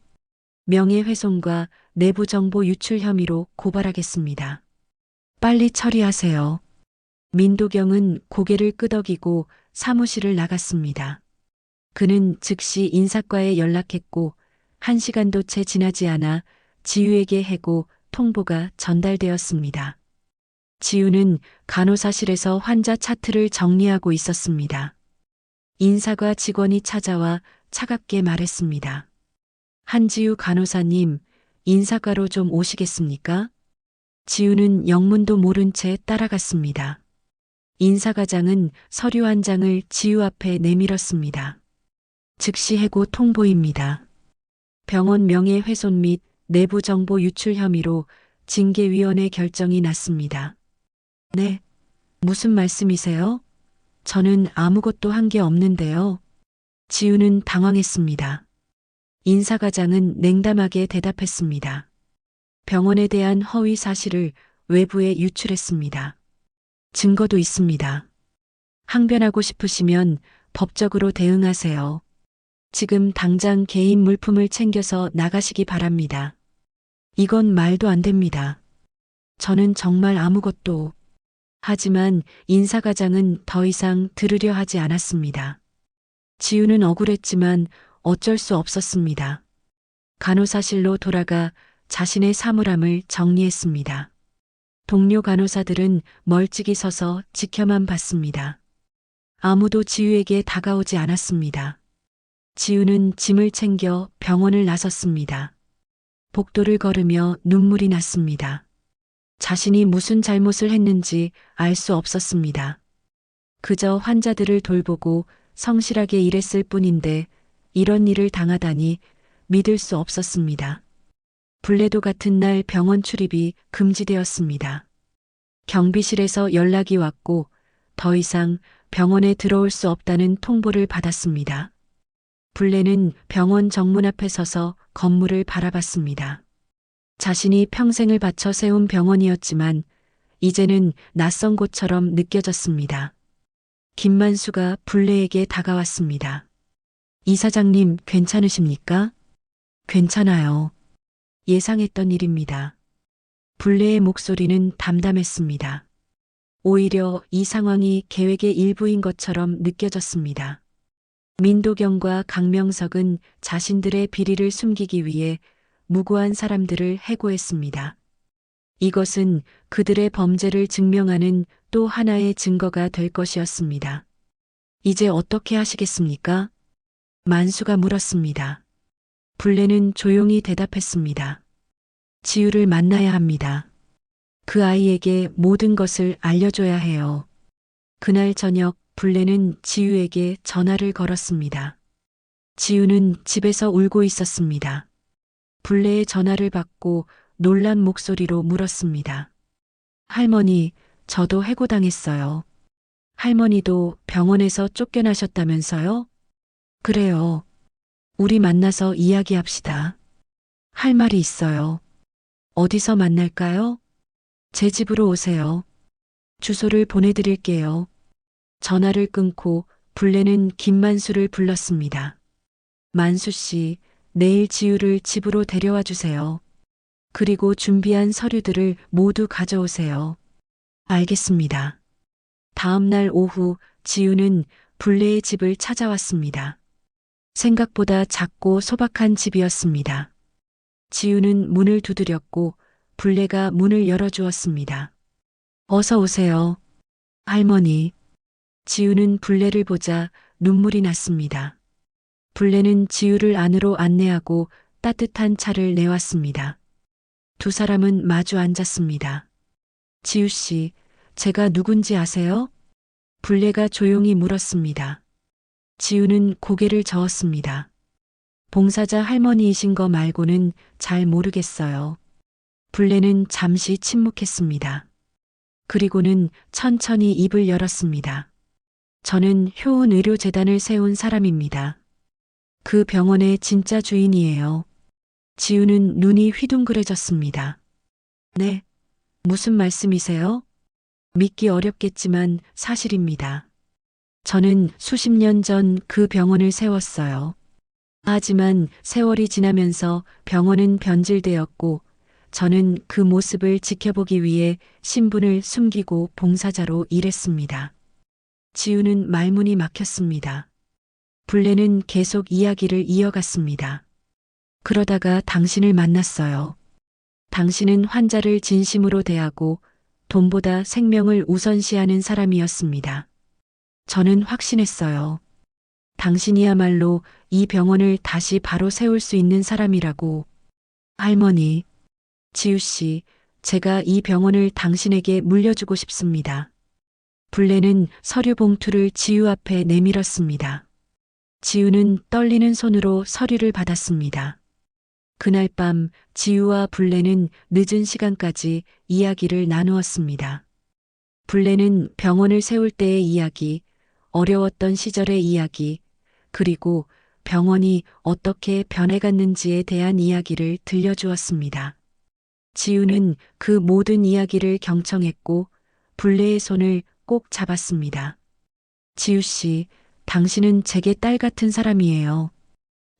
명예훼손과 내부정보 유출 혐의로 고발하겠습니다. 빨리 처리하세요. 민도경은 고개를 끄덕이고 사무실을 나갔습니다. 그는 즉시 인사과에 연락했고 1시간도 채 지나지 않아 지유에게 해고 통보가 전달되었습니다. 지유는 간호사실에서 환자 차트를 정리하고 있었습니다. 인사과 직원이 찾아와 차갑게 말했습니다. 한지우 간호사님, 인사과로 좀 오시겠습니까? 지우는 영문도 모른 채 따라갔습니다. 인사과장은 서류 한 장을 지우 앞에 내밀었습니다. 즉시 해고 통보입니다. 병원 명예훼손 및 내부정보 유출 혐의로 징계위원회 결정이 났습니다. 네, 무슨 말씀이세요? 저는 아무것도 한 게 없는데요. 지우는 당황했습니다. 인사과장은 냉담하게 대답했습니다. 병원에 대한 허위 사실을 외부에 유출했습니다. 증거도 있습니다. 항변하고 싶으시면 법적으로 대응하세요. 지금 당장 개인 물품을 챙겨서 나가시기 바랍니다. 이건 말도 안 됩니다. 저는 정말 아무것도... 하지만 인사과장은 더 이상 들으려 하지 않았습니다. 지우는 억울했지만 어쩔 수 없었습니다. 간호사실로 돌아가 자신의 사물함을 정리했습니다. 동료 간호사들은 멀찍이 서서 지켜만 봤습니다. 아무도 지우에게 다가오지 않았습니다. 지우는 짐을 챙겨 병원을 나섰습니다. 복도를 걸으며 눈물이 났습니다. 자신이 무슨 잘못을 했는지 알 수 없었습니다. 그저 환자들을 돌보고 성실하게 일했을 뿐인데 이런 일을 당하다니 믿을 수 없었습니다. 불레도 같은 날 병원 출입이 금지되었습니다. 경비실에서 연락이 왔고 더 이상 병원에 들어올 수 없다는 통보를 받았습니다. 불레는 병원 정문 앞에 서서 건물을 바라봤습니다. 자신이 평생을 바쳐 세운 병원이었지만 이제는 낯선 곳처럼 느껴졌습니다. 김만수가 불레에게 다가왔습니다. 이사장님 괜찮으십니까? 괜찮아요. 예상했던 일입니다. 불레의 목소리는 담담했습니다. 오히려 이 상황이 계획의 일부인 것처럼 느껴졌습니다. 민도경과 강명석은 자신들의 비리를 숨기기 위해 무고한 사람들을 해고했습니다. 이것은 그들의 범죄를 증명하는 또 하나의 증거가 될 것이었습니다. 이제 어떻게 하시겠습니까? 만수가 물었습니다. 불레는 조용히 대답했습니다. 지우를 만나야 합니다. 그 아이에게 모든 것을 알려줘야 해요. 그날 저녁 불레는 지우에게 전화를 걸었습니다. 지우는 집에서 울고 있었습니다. 불레의 전화를 받고 놀란 목소리로 물었습니다. 할머니, 저도 해고당했어요. 할머니도 병원에서 쫓겨나셨다면서요? 그래요. 우리 만나서 이야기합시다. 할 말이 있어요. 어디서 만날까요? 제 집으로 오세요. 주소를 보내드릴게요. 전화를 끊고 불레는 김만수를 불렀습니다. 만수 씨, 내일 지우를 집으로 데려와 주세요. 그리고 준비한 서류들을 모두 가져오세요. 알겠습니다. 다음 날 오후 지우는 불레의 집을 찾아왔습니다. 생각보다 작고 소박한 집이었습니다. 지우는 문을 두드렸고 불레가 문을 열어주었습니다. 어서 오세요. 할머니. 지우는 불레를 보자 눈물이 났습니다. 불레는 지우를 안으로 안내하고 따뜻한 차를 내왔습니다. 두 사람은 마주 앉았습니다. 지우 씨, 제가 누군지 아세요? 불레가 조용히 물었습니다. 지우는 고개를 저었습니다. 봉사자 할머니이신 거 말고는 잘 모르겠어요. 불레는 잠시 침묵했습니다. 그리고는 천천히 입을 열었습니다. 저는 효은의료재단을 세운 사람입니다. 그 병원의 진짜 주인이에요. 지우는 눈이 휘둥그레졌습니다. 네, 무슨 말씀이세요? 믿기 어렵겠지만 사실입니다. 저는 수십 년 전 그 병원을 세웠어요. 하지만 세월이 지나면서 병원은 변질되었고 저는 그 모습을 지켜보기 위해 신분을 숨기고 봉사자로 일했습니다. 지우는 말문이 막혔습니다. 불레는 계속 이야기를 이어갔습니다. 그러다가 당신을 만났어요. 당신은 환자를 진심으로 대하고 돈보다 생명을 우선시하는 사람이었습니다. 저는 확신했어요. 당신이야말로 이 병원을 다시 바로 세울 수 있는 사람이라고. 할머니, 지우 씨, 제가 이 병원을 당신에게 물려주고 싶습니다. 불레는 서류 봉투를 지우 앞에 내밀었습니다. 지우는 떨리는 손으로 서류를 받았습니다. 그날 밤 지우와 불레는 늦은 시간까지 이야기를 나누었습니다. 불레는 병원을 세울 때의 이야기, 어려웠던 시절의 이야기, 그리고 병원이 어떻게 변해갔는지에 대한 이야기를 들려주었습니다. 지우는 그 모든 이야기를 경청했고 불레의 손을 꼭 잡았습니다. 지우 씨, 당신은 제게 딸 같은 사람이에요.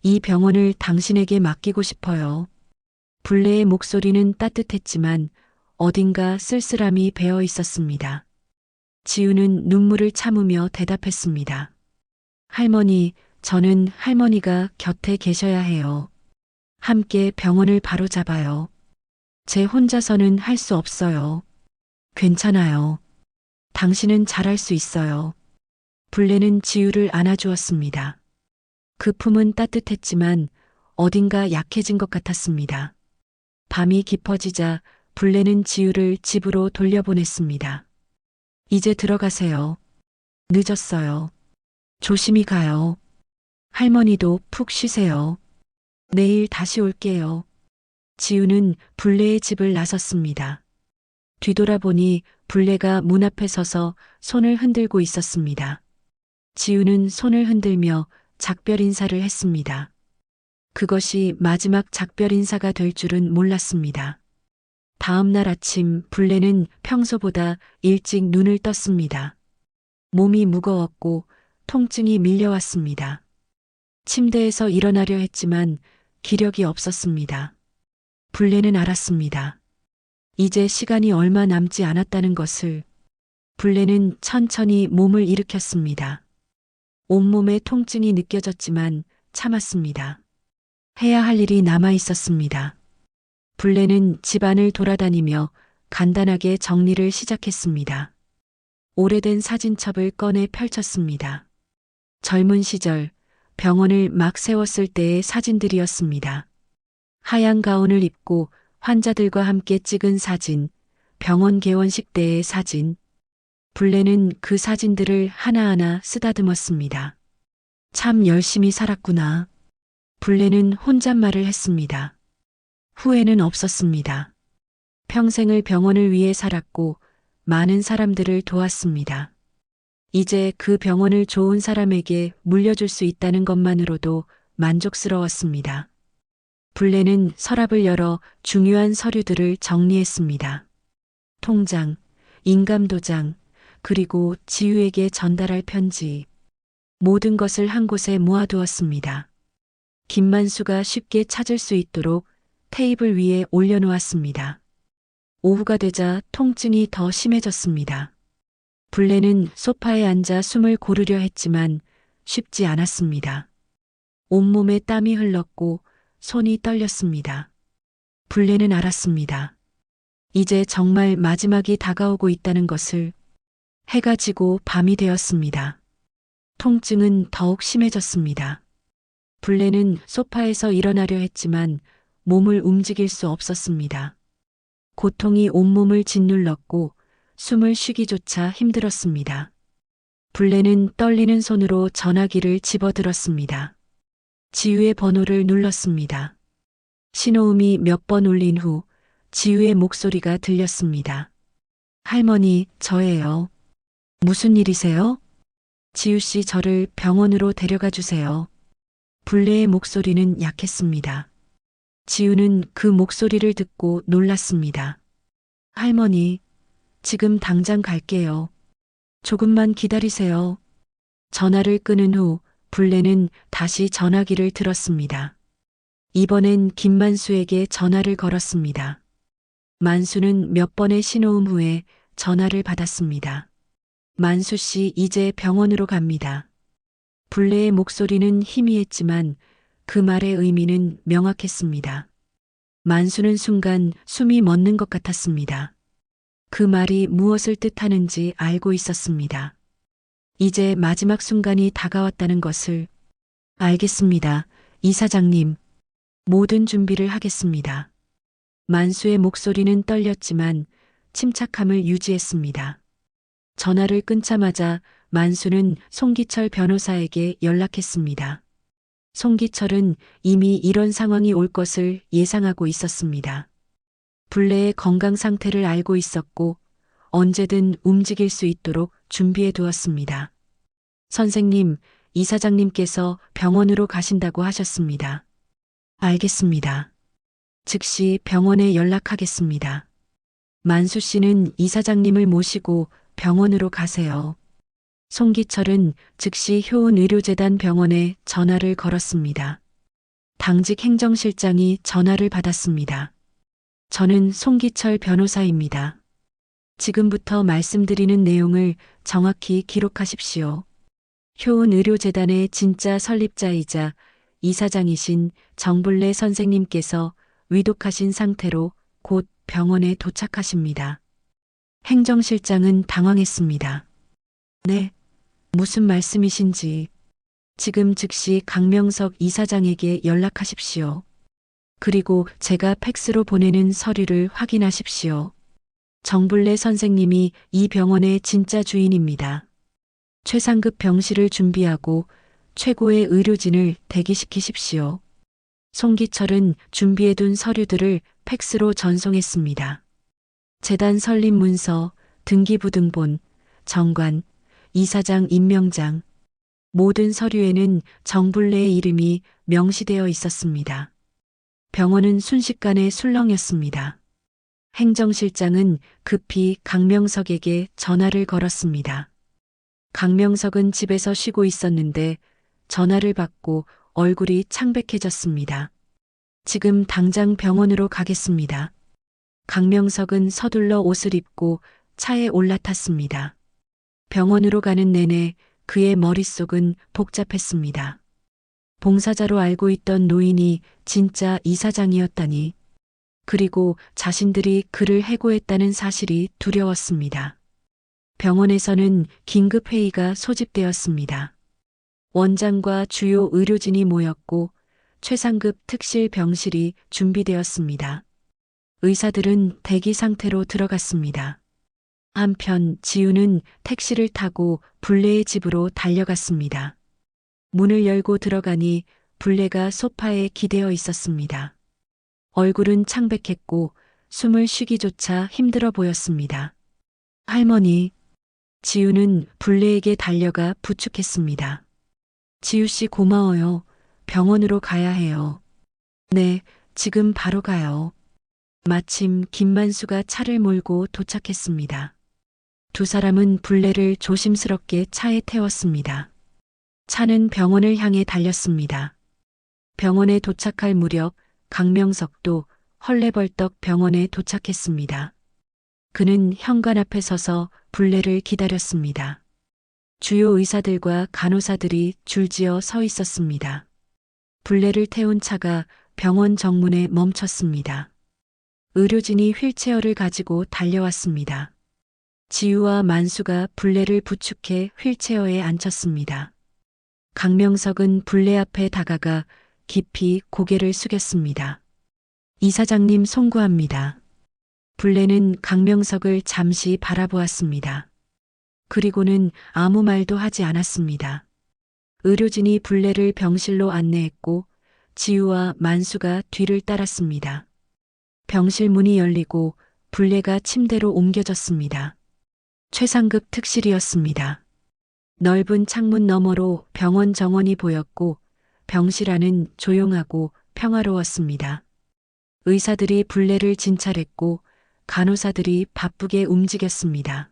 이 병원을 당신에게 맡기고 싶어요. 불레의 목소리는 따뜻했지만 어딘가 쓸쓸함이 배어 있었습니다. 지우는 눈물을 참으며 대답했습니다. 할머니, 저는 할머니가 곁에 계셔야 해요. 함께 병원을 바로잡아요. 제 혼자서는 할 수 없어요. 괜찮아요. 당신은 잘할 수 있어요. 불레는 지우를 안아주었습니다. 그 품은 따뜻했지만 어딘가 약해진 것 같았습니다. 밤이 깊어지자 불레는 지우를 집으로 돌려보냈습니다. 이제 들어가세요. 늦었어요. 조심히 가요. 할머니도 푹 쉬세요. 내일 다시 올게요. 지우는 불레의 집을 나섰습니다. 뒤돌아보니 불레가 문 앞에 서서 손을 흔들고 있었습니다. 지우는 손을 흔들며 작별 인사를 했습니다. 그것이 마지막 작별 인사가 될 줄은 몰랐습니다. 다음 날 아침 불레는 평소보다 일찍 눈을 떴습니다. 몸이 무거웠고 통증이 밀려왔습니다. 침대에서 일어나려 했지만 기력이 없었습니다. 불레는 알았습니다. 이제 시간이 얼마 남지 않았다는 것을. 불레는 천천히 몸을 일으켰습니다. 온몸에 통증이 느껴졌지만 참았습니다. 해야 할 일이 남아 있었습니다. 불레는 집안을 돌아다니며 간단하게 정리를 시작했습니다. 오래된 사진첩을 꺼내 펼쳤습니다. 젊은 시절 병원을 막 세웠을 때의 사진들이었습니다. 하얀 가운을 입고 환자들과 함께 찍은 사진, 병원 개원식 때의 사진. 불레는 그 사진들을 하나하나 쓰다듬었습니다. 참 열심히 살았구나. 불레는 혼잣말을 했습니다. 후회는 없었습니다. 평생을 병원을 위해 살았고 많은 사람들을 도왔습니다. 이제 그 병원을 좋은 사람에게 물려줄 수 있다는 것만으로도 만족스러웠습니다. 불레는 서랍을 열어 중요한 서류들을 정리했습니다. 통장, 인감도장, 그리고 지우에게 전달할 편지. 모든 것을 한 곳에 모아두었습니다. 김만수가 쉽게 찾을 수 있도록 테이블 위에 올려놓았습니다. 오후가 되자 통증이 더 심해졌습니다. 불레는 소파에 앉아 숨을 고르려 했지만 쉽지 않았습니다. 온몸에 땀이 흘렀고 손이 떨렸습니다. 불레는 알았습니다. 이제 정말 마지막이 다가오고 있다는 것을. 해가 지고 밤이 되었습니다. 통증은 더욱 심해졌습니다. 불레는 소파에서 일어나려 했지만 몸을 움직일 수 없었습니다. 고통이 온몸을 짓눌렀고 숨을 쉬기조차 힘들었습니다. 불레는 떨리는 손으로 전화기를 집어들었습니다. 지우의 번호를 눌렀습니다. 신호음이 몇 번 울린 후 지우의 목소리가 들렸습니다. 할머니, 저예요. 무슨 일이세요? 지우 씨, 저를 병원으로 데려가 주세요. 불레의 목소리는 약했습니다. 지우는 그 목소리를 듣고 놀랐습니다. 할머니, 지금 당장 갈게요. 조금만 기다리세요. 전화를 끊은 후 불레는 다시 전화기를 들었습니다. 이번엔 김만수에게 전화를 걸었습니다. 만수는 몇 번의 신호음 후에 전화를 받았습니다. 만수 씨, 이제 병원으로 갑니다. 불레의 목소리는 희미했지만 그 말의 의미는 명확했습니다. 만수는 순간 숨이 멎는 것 같았습니다. 그 말이 무엇을 뜻하는지 알고 있었습니다. 이제 마지막 순간이 다가왔다는 것을. 알겠습니다, 이사장님. 모든 준비를 하겠습니다. 만수의 목소리는 떨렸지만 침착함을 유지했습니다. 전화를 끊자마자 만수는 송기철 변호사에게 연락했습니다. 송기철은 이미 이런 상황이 올 것을 예상하고 있었습니다. 불레의 건강 상태를 알고 있었고 언제든 움직일 수 있도록 준비해 두었습니다. 선생님, 이사장님께서 병원으로 가신다고 하셨습니다. 알겠습니다. 즉시 병원에 연락하겠습니다. 만수 씨는 이사장님을 모시고 병원으로 가세요. 송기철은 즉시 효은의료재단 병원에 전화를 걸었습니다. 당직 행정실장이 전화를 받았습니다. 저는 송기철 변호사입니다. 지금부터 말씀드리는 내용을 정확히 기록하십시오. 효은의료재단의 진짜 설립자이자 이사장이신 정불레 선생님께서 위독하신 상태로 곧 병원에 도착하십니다. 행정실장은 당황했습니다. 네, 무슨 말씀이신지. 지금 즉시 강명석 이사장에게 연락하십시오. 그리고 제가 팩스로 보내는 서류를 확인하십시오. 정불레 선생님이 이 병원의 진짜 주인입니다. 최상급 병실을 준비하고 최고의 의료진을 대기시키십시오. 송기철은 준비해둔 서류들을 팩스로 전송했습니다. 재단 설립 문서, 등기부등본, 정관, 이사장 임명장, 모든 서류에는 정불레의 이름이 명시되어 있었습니다. 병원은 순식간에 술렁였습니다. 행정실장은 급히 강명석에게 전화를 걸었습니다. 강명석은 집에서 쉬고 있었는데 전화를 받고 얼굴이 창백해졌습니다. 지금 당장 병원으로 가겠습니다. 강명석은 서둘러 옷을 입고 차에 올라탔습니다. 병원으로 가는 내내 그의 머릿속은 복잡했습니다. 봉사자로 알고 있던 노인이 진짜 이사장이었다니. 그리고 자신들이 그를 해고했다는 사실이 두려웠습니다. 병원에서는 긴급회의가 소집되었습니다. 원장과 주요 의료진이 모였고 최상급 특실 병실이 준비되었습니다. 의사들은 대기 상태로 들어갔습니다. 한편 지우는 택시를 타고 불레의 집으로 달려갔습니다. 문을 열고 들어가니 불레가 소파에 기대어 있었습니다. 얼굴은 창백했고 숨을 쉬기조차 힘들어 보였습니다. 할머니. 지우는 불레에게 달려가 부축했습니다. 지우 씨 고마워요. 병원으로 가야 해요. 네, 지금 바로 가요. 마침 김만수가 차를 몰고 도착했습니다. 두 사람은 불레를 조심스럽게 차에 태웠습니다. 차는 병원을 향해 달렸습니다. 병원에 도착할 무렵 강명석도 헐레벌떡 병원에 도착했습니다. 그는 현관 앞에 서서 불례를 기다렸습니다. 주요 의사들과 간호사들이 줄지어 서 있었습니다. 불례를 태운 차가 병원 정문에 멈췄습니다. 의료진이 휠체어를 가지고 달려왔습니다. 지우와 만수가 불례를 부축해 휠체어에 앉혔습니다. 강명석은 불례 앞에 다가가 깊이 고개를 숙였습니다. 이사장님 송구합니다. 불례는 강명석을 잠시 바라보았습니다. 그리고는 아무 말도 하지 않았습니다. 의료진이 불례를 병실로 안내했고 지우와 만수가 뒤를 따랐습니다. 병실 문이 열리고 불례가 침대로 옮겨졌습니다. 최상급 특실이었습니다. 넓은 창문 너머로 병원 정원이 보였고 병실 안은 조용하고 평화로웠습니다. 의사들이 불례를 진찰했고 간호사들이 바쁘게 움직였습니다.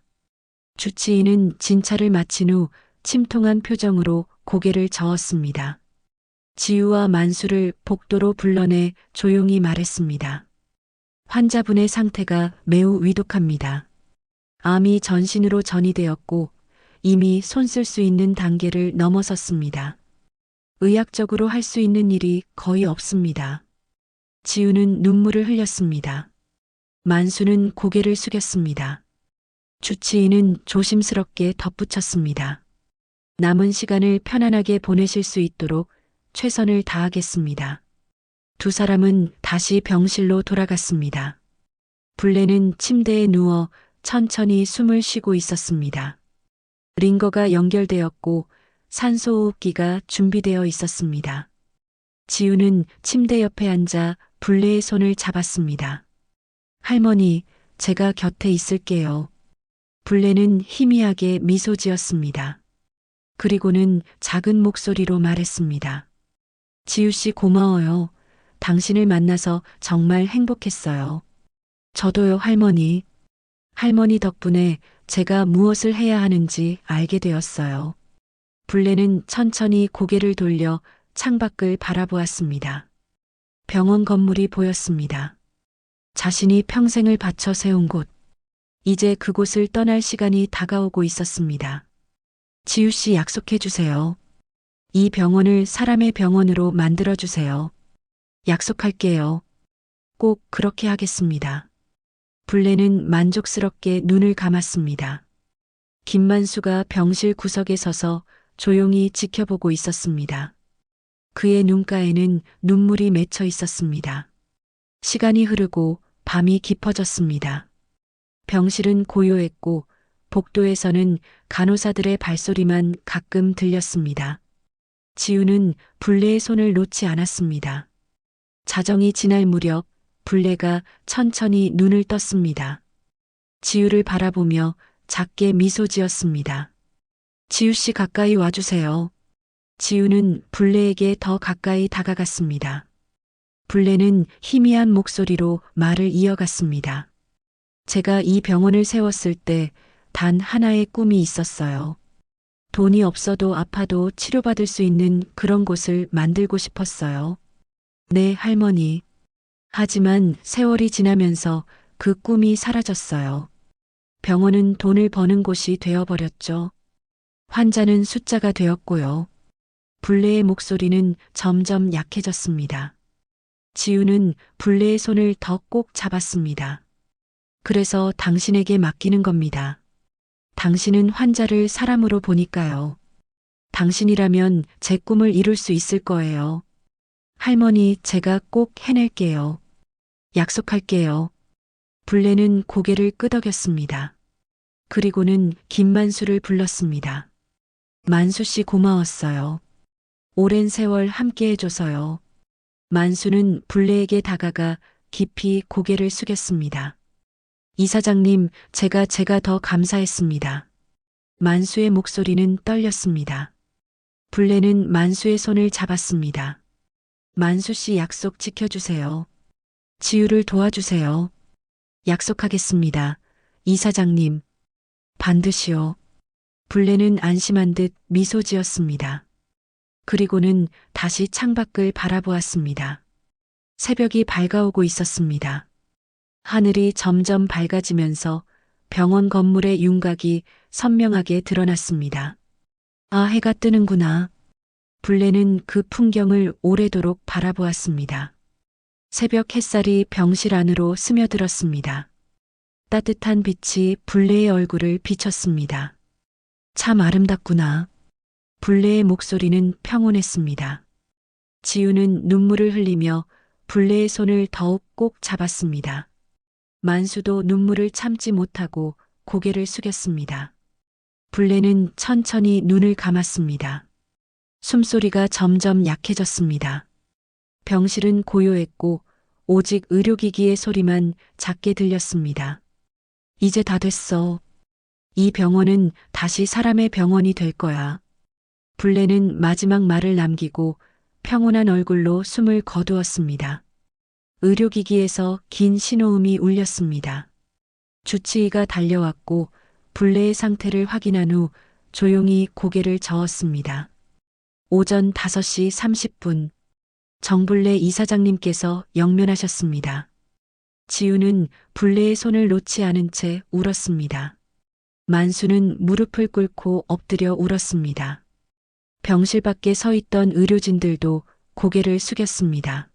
주치의는 진찰을 마친 후 침통한 표정으로 고개를 저었습니다. 지우와 만수를 복도로 불러내 조용히 말했습니다. 환자분의 상태가 매우 위독합니다. 암이 전신으로 전이되었고 이미 손쓸 수 있는 단계를 넘어섰습니다. 의학적으로 할 수 있는 일이 거의 없습니다. 지우는 눈물을 흘렸습니다. 만수는 고개를 숙였습니다. 주치의는 조심스럽게 덧붙였습니다. 남은 시간을 편안하게 보내실 수 있도록 최선을 다하겠습니다. 두 사람은 다시 병실로 돌아갔습니다. 불례는 침대에 누워 천천히 숨을 쉬고 있었습니다. 링거가 연결되었고 산소호흡기가 준비되어 있었습니다. 지우는 침대 옆에 앉아 불례의 손을 잡았습니다. 할머니, 제가 곁에 있을게요. 불례는 희미하게 미소 지었습니다. 그리고는 작은 목소리로 말했습니다. 지우 씨 고마워요. 당신을 만나서 정말 행복했어요. 저도요, 할머니. 할머니 덕분에 제가 무엇을 해야 하는지 알게 되었어요. 불례는 천천히 고개를 돌려 창밖을 바라보았습니다. 병원 건물이 보였습니다. 자신이 평생을 바쳐 세운 곳. 이제 그곳을 떠날 시간이 다가오고 있었습니다. 지우 씨 약속해 주세요. 이 병원을 사람의 병원으로 만들어 주세요. 약속할게요. 꼭 그렇게 하겠습니다. 불례는 만족스럽게 눈을 감았습니다. 김만수가 병실 구석에 서서 조용히 지켜보고 있었습니다. 그의 눈가에는 눈물이 맺혀 있었습니다. 시간이 흐르고 밤이 깊어졌습니다. 병실은 고요했고 복도에서는 간호사들의 발소리만 가끔 들렸습니다. 지우는 불례의 손을 놓지 않았습니다. 자정이 지날 무렵 불례가 천천히 눈을 떴습니다. 지우를 바라보며 작게 미소 지었습니다. 지우 씨 가까이 와주세요. 지우는 불례에게 더 가까이 다가갔습니다. 불례는 희미한 목소리로 말을 이어갔습니다. 제가 이 병원을 세웠을 때 단 하나의 꿈이 있었어요. 돈이 없어도 아파도 치료받을 수 있는 그런 곳을 만들고 싶었어요. 네, 할머니. 하지만 세월이 지나면서 그 꿈이 사라졌어요. 병원은 돈을 버는 곳이 되어버렸죠. 환자는 숫자가 되었고요. 불례의 목소리는 점점 약해졌습니다. 지우는 불례의 손을 더 꼭 잡았습니다. 그래서 당신에게 맡기는 겁니다. 당신은 환자를 사람으로 보니까요. 당신이라면 제 꿈을 이룰 수 있을 거예요. 할머니, 제가 꼭 해낼게요. 약속할게요. 불례는 고개를 끄덕였습니다. 그리고는 김만수를 불렀습니다. 만수 씨 고마웠어요. 오랜 세월 함께 해줘서요. 만수는 불례에게 다가가 깊이 고개를 숙였습니다. 이사장님, 제가 더 감사했습니다. 만수의 목소리는 떨렸습니다. 불례는 만수의 손을 잡았습니다. 만수 씨 약속 지켜주세요. 지우를 도와주세요. 약속하겠습니다. 이사장님. 반드시요. 불례는 안심한 듯 미소 지었습니다. 그리고는 다시 창밖을 바라보았습니다. 새벽이 밝아오고 있었습니다. 하늘이 점점 밝아지면서 병원 건물의 윤곽이 선명하게 드러났습니다. 아, 해가 뜨는구나. 불레는 그 풍경을 오래도록 바라보았습니다. 새벽 햇살이 병실 안으로 스며들었습니다. 따뜻한 빛이 불레의 얼굴을 비쳤습니다. 참 아름답구나. 불레의 목소리는 평온했습니다. 지우는 눈물을 흘리며 불레의 손을 더욱 꼭 잡았습니다. 만수도 눈물을 참지 못하고 고개를 숙였습니다. 불레는 천천히 눈을 감았습니다. 숨소리가 점점 약해졌습니다. 병실은 고요했고 오직 의료기기의 소리만 작게 들렸습니다. 이제 다 됐어. 이 병원은 다시 사람의 병원이 될 거야. 불레는 마지막 말을 남기고 평온한 얼굴로 숨을 거두었습니다. 의료기기에서 긴 신호음이 울렸습니다. 주치의가 달려왔고 불레의 상태를 확인한 후 조용히 고개를 저었습니다. 오전 5시 30분 정불레 이사장님께서 영면하셨습니다. 지우는 불레의 손을 놓지 않은 채 울었습니다. 만수는 무릎을 꿇고 엎드려 울었습니다. 병실 밖에 서 있던 의료진들도 고개를 숙였습니다.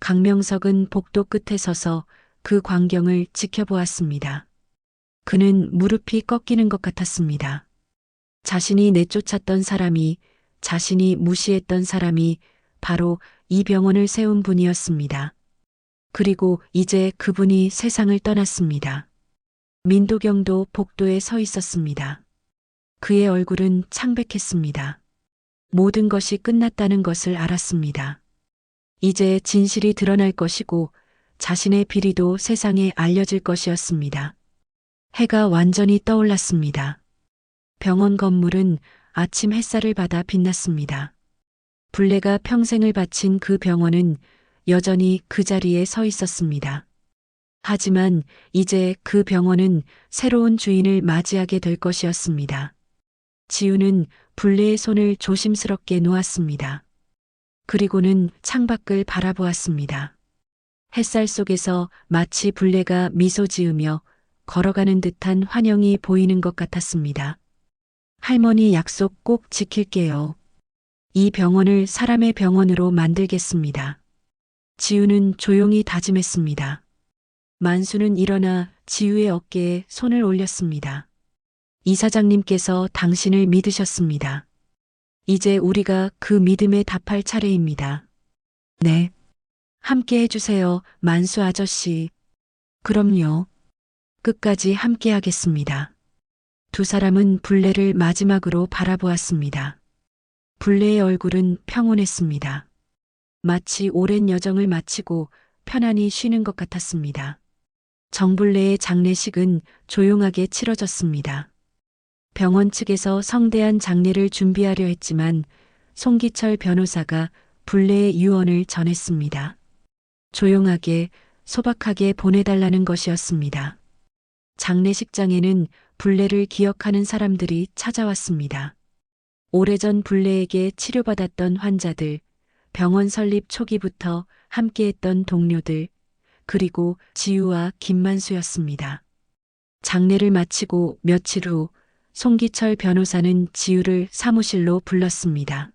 강명석은 복도 끝에 서서 그 광경을 지켜보았습니다. 그는 무릎이 꺾이는 것 같았습니다. 자신이 내쫓았던 사람이, 자신이 무시했던 사람이 바로 이 병원을 세운 분이었습니다. 그리고 이제 그분이 세상을 떠났습니다. 민도경도 복도에 서 있었습니다. 그의 얼굴은 창백했습니다. 모든 것이 끝났다는 것을 알았습니다. 이제 진실이 드러날 것이고 자신의 비리도 세상에 알려질 것이었습니다. 해가 완전히 떠올랐습니다. 병원 건물은 아침 햇살을 받아 빛났습니다. 불레가 평생을 바친 그 병원은 여전히 그 자리에 서 있었습니다. 하지만 이제 그 병원은 새로운 주인을 맞이하게 될 것이었습니다. 지우는 불레의 손을 조심스럽게 놓았습니다. 그리고는 창밖을 바라보았습니다. 햇살 속에서 마치 불레가 미소 지으며 걸어가는 듯한 환영이 보이는 것 같았습니다. 할머니 약속 꼭 지킬게요. 이 병원을 사람의 병원으로 만들겠습니다. 지우는 조용히 다짐했습니다. 만수는 일어나 지우의 어깨에 손을 올렸습니다. 이사장님께서 당신을 믿으셨습니다. 이제 우리가 그 믿음에 답할 차례입니다. 네. 함께 해주세요, 만수 아저씨. 그럼요. 끝까지 함께 하겠습니다. 두 사람은 불레를 마지막으로 바라보았습니다. 불레의 얼굴은 평온했습니다. 마치 오랜 여정을 마치고 편안히 쉬는 것 같았습니다. 정불레의 장례식은 조용하게 치러졌습니다. 병원 측에서 성대한 장례를 준비하려 했지만 송기철 변호사가 불레의 유언을 전했습니다. 조용하게, 소박하게 보내달라는 것이었습니다. 장례식장에는 불레를 기억하는 사람들이 찾아왔습니다. 오래전 불레에게 치료받았던 환자들, 병원 설립 초기부터 함께했던 동료들, 그리고 지우와 김만수였습니다. 장례를 마치고 며칠 후 송기철 변호사는 지우를 사무실로 불렀습니다.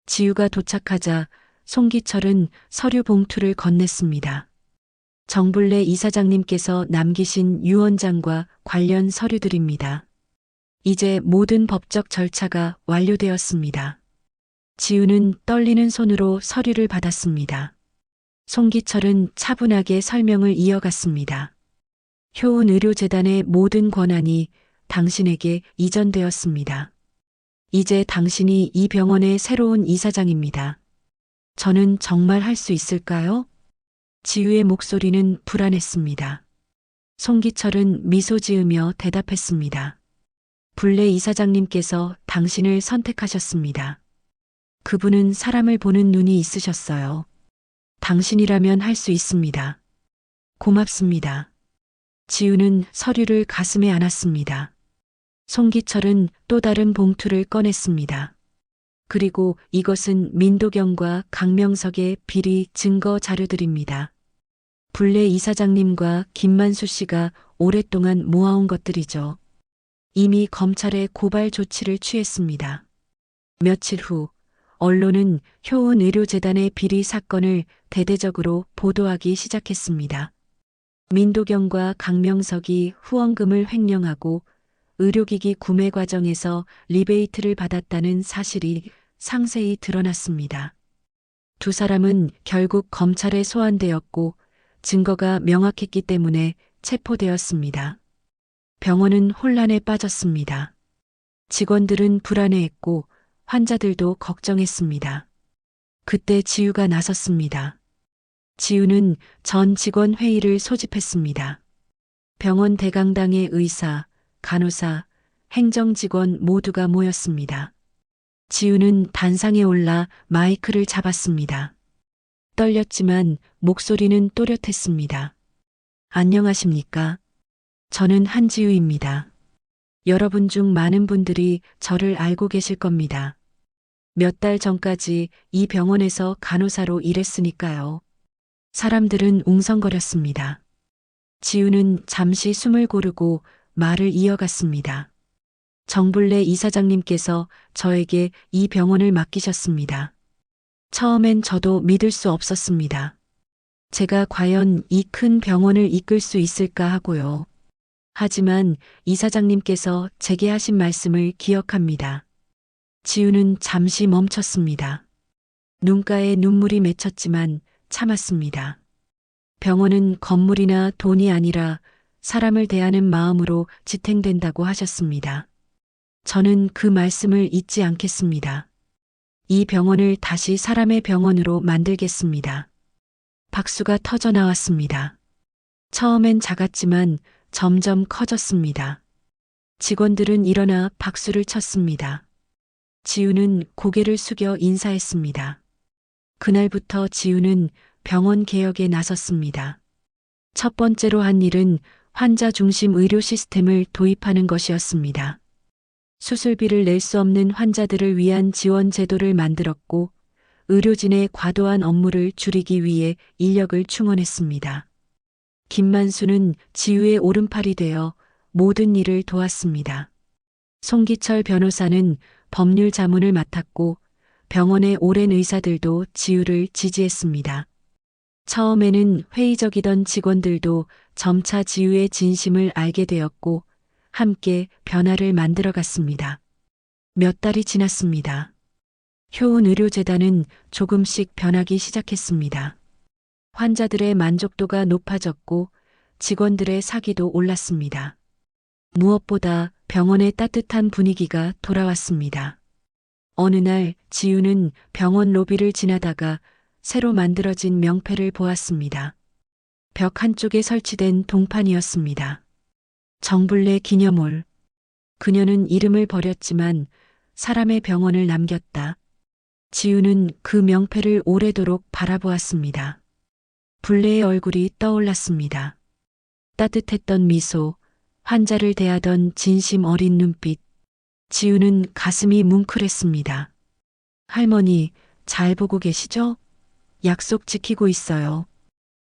지우가 도착하자 송기철은 서류 봉투를 건넸습니다. 정불레 이사장님께서 남기신 유언장과 관련 서류들입니다. 이제 모든 법적 절차가 완료되었습니다. 지우는 떨리는 손으로 서류를 받았습니다. 송기철은 차분하게 설명을 이어갔습니다. 효은의료재단의 모든 권한이 당신에게 이전되었습니다. 이제 당신이 이 병원의 새로운 이사장입니다. 저는 정말 할 수 있을까요? 지우의 목소리는 불안했습니다. 송기철은 미소 지으며 대답했습니다. 불레 이사장님께서 당신을 선택하셨습니다. 그분은 사람을 보는 눈이 있으셨어요. 당신이라면 할 수 있습니다. 고맙습니다. 지우는 서류를 가슴에 안았습니다. 송기철은 또 다른 봉투를 꺼냈습니다. 그리고 이것은 민도경과 강명석의 비리 증거 자료들입니다. 불내 이사장님과 김만수 씨가 오랫동안 모아온 것들이죠. 이미 검찰에 고발 조치를 취했습니다. 며칠 후 언론은 효은의료재단의 비리 사건을 대대적으로 보도하기 시작했습니다. 민도경과 강명석이 후원금을 횡령하고 의료기기 구매 과정에서 리베이트를 받았다는 사실이 상세히 드러났습니다. 두 사람은 결국 검찰에 소환되었고 증거가 명확했기 때문에 체포되었습니다. 병원은 혼란에 빠졌습니다. 직원들은 불안해했고 환자들도 걱정했습니다. 그때 지유가 나섰습니다. 지유는 전 직원 회의를 소집했습니다. 병원 대강당의 의사, 간호사, 행정직원 모두가 모였습니다. 지유는 단상에 올라 마이크를 잡았습니다. 떨렸지만 목소리는 또렷했습니다. 안녕하십니까? 저는 한지유입니다. 여러분 중 많은 분들이 저를 알고 계실 겁니다. 몇 달 전까지 이 병원에서 간호사로 일했으니까요. 사람들은 웅성거렸습니다. 지유는 잠시 숨을 고르고 말을 이어갔습니다. 정불래 이사장님께서 저에게 이 병원을 맡기셨습니다. 처음엔 저도 믿을 수 없었습니다. 제가 과연 이 큰 병원을 이끌 수 있을까 하고요. 하지만 이사장님께서 제게 하신 말씀을 기억합니다. 지유는 잠시 멈췄습니다. 눈가에 눈물이 맺혔지만 참았습니다. 병원은 건물이나 돈이 아니라 사람을 대하는 마음으로 지탱된다고 하셨습니다. 저는 그 말씀을 잊지 않겠습니다. 이 병원을 다시 사람의 병원으로 만들겠습니다. 박수가 터져 나왔습니다. 처음엔 작았지만 점점 커졌습니다. 직원들은 일어나 박수를 쳤습니다. 지유는 고개를 숙여 인사했습니다. 그날부터 지유는 병원 개혁에 나섰습니다. 첫 번째로 한 일은 환자 중심 의료 시스템을 도입하는 것이었습니다. 수술비를 낼 수 없는 환자들을 위한 지원 제도를 만들었고 의료진의 과도한 업무를 줄이기 위해 인력을 충원했습니다. 김만수는 지유의 오른팔이 되어 모든 일을 도왔습니다. 송기철 변호사는 법률 자문을 맡았고 병원의 오랜 의사들도 지유를 지지했습니다. 처음에는 회의적이던 직원들도 점차 지유의 진심을 알게 되었고 함께 변화를 만들어갔습니다. 몇 달이 지났습니다. 효은의료재단은 조금씩 변하기 시작했습니다. 환자들의 만족도가 높아졌고 직원들의 사기도 올랐습니다. 무엇보다 병원의 따뜻한 분위기가 돌아왔습니다. 어느 날 지유는 병원 로비를 지나다가 새로 만들어진 명패를 보았습니다. 벽 한쪽에 설치된 동판이었습니다. 정불래 기념홀. 그녀는 이름을 버렸지만 사람의 병원을 남겼다. 지유는 그 명패를 오래도록 바라보았습니다. 불래의 얼굴이 떠올랐습니다. 따뜻했던 미소, 환자를 대하던 진심 어린 눈빛. 지유는 가슴이 뭉클했습니다. 할머니, 잘 보고 계시죠? 약속 지키고 있어요.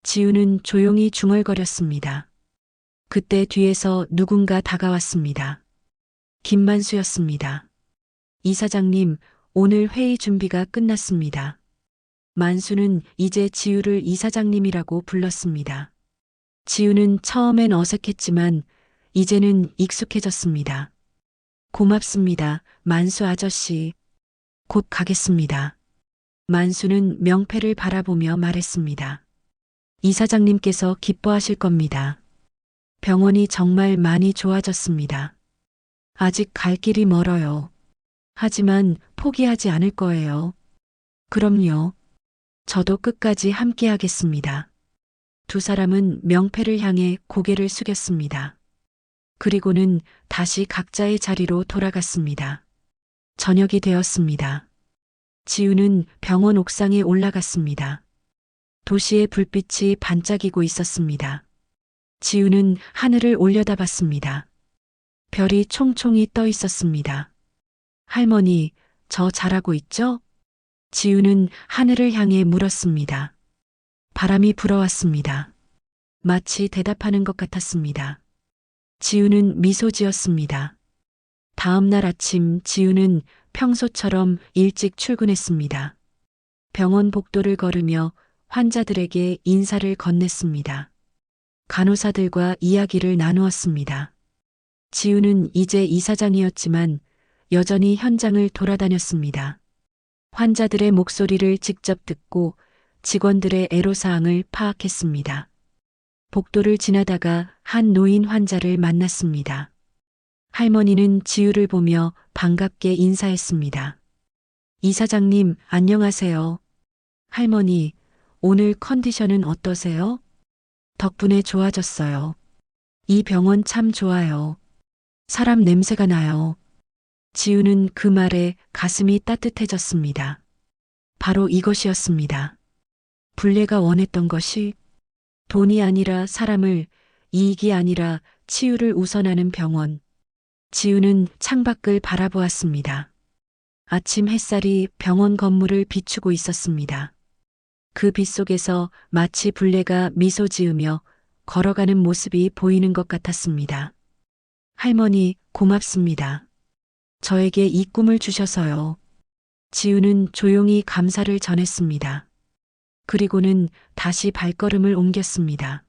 지유는 조용히 중얼거렸습니다. 그때 뒤에서 누군가 다가왔습니다. 김만수였습니다. 이사장님, 오늘 회의 준비가 끝났습니다. 만수는 이제 지유를 이사장님이라고 불렀습니다. 지유는 처음엔 어색했지만 이제는 익숙해졌습니다. 고맙습니다, 만수 아저씨. 곧 가겠습니다. 만수는 명패를 바라보며 말했습니다. 이사장님께서 기뻐하실 겁니다. 병원이 정말 많이 좋아졌습니다. 아직 갈 길이 멀어요. 하지만 포기하지 않을 거예요. 그럼요. 저도 끝까지 함께 하겠습니다. 두 사람은 명패를 향해 고개를 숙였습니다. 그리고는 다시 각자의 자리로 돌아갔습니다. 저녁이 되었습니다. 지유는 병원 옥상에 올라갔습니다. 도시의 불빛이 반짝이고 있었습니다. 지유는 하늘을 올려다봤습니다. 별이 총총히 떠 있었습니다. 할머니, 저 잘하고 있죠? 지우는 하늘을 향해 물었습니다. 바람이 불어왔습니다. 마치 대답하는 것 같았습니다. 지우는 미소 지었습니다. 다음 날 아침 지우는 평소처럼 일찍 출근했습니다. 병원 복도를 걸으며 환자들에게 인사를 건넸습니다. 간호사들과 이야기를 나누었습니다. 지우는 이제 이사장이었지만 여전히 현장을 돌아다녔습니다. 환자들의 목소리를 직접 듣고 직원들의 애로사항을 파악했습니다. 복도를 지나다가 한 노인 환자를 만났습니다. 할머니는 지우를 보며 반갑게 인사했습니다. 이사장님, 안녕하세요. 할머니, 오늘 컨디션은 어떠세요? 덕분에 좋아졌어요. 이 병원 참 좋아요. 사람 냄새가 나요. 지우는 그 말에 가슴이 따뜻해졌습니다. 바로 이것이었습니다. 불례가 원했던 것이 돈이 아니라 사람을, 이익이 아니라 치유를 우선하는 병원. 지우는 창밖을 바라보았습니다. 아침 햇살이 병원 건물을 비추고 있었습니다. 그 빛 속에서 마치 불례가 미소 지으며 걸어가는 모습이 보이는 것 같았습니다. 할머니, 고맙습니다. 저에게 이 꿈을 주셔서요. 지우는 조용히 감사를 전했습니다. 그리고는 다시 발걸음을 옮겼습니다.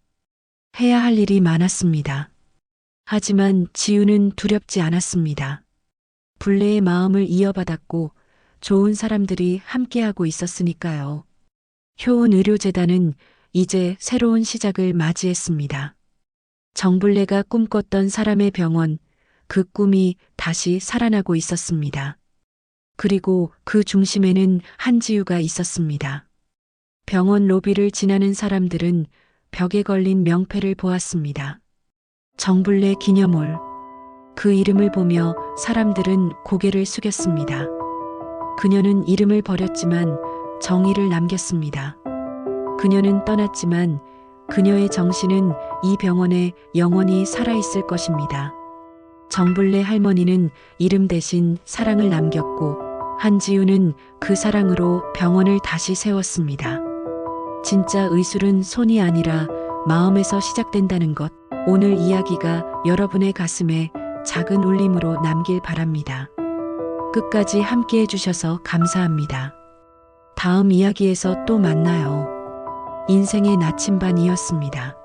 해야 할 일이 많았습니다. 하지만 지우는 두렵지 않았습니다. 불례의 마음을 이어받았고 좋은 사람들이 함께하고 있었으니까요. 효은의료재단은 이제 새로운 시작을 맞이했습니다. 정불례가 꿈꿨던 사람의 병원, 그 꿈이 다시 살아나고 있었습니다. 그리고 그 중심에는 한지우가 있었습니다. 병원 로비를 지나는 사람들은 벽에 걸린 명패를 보았습니다. 정불례 기념홀. 그 이름을 보며 사람들은 고개를 숙였습니다. 그녀는 이름을 버렸지만 정의를 남겼습니다. 그녀는 떠났지만 그녀의 정신은 이 병원에 영원히 살아있을 것입니다. 정불례 할머니는 이름 대신 사랑을 남겼고 한지우는 그 사랑으로 병원을 다시 세웠습니다. 진짜 의술은 손이 아니라 마음에서 시작된다는 것. 오늘 이야기가 여러분의 가슴에 작은 울림으로 남길 바랍니다. 끝까지 함께 해주셔서 감사합니다. 다음 이야기에서 또 만나요. 인생의 나침반이었습니다.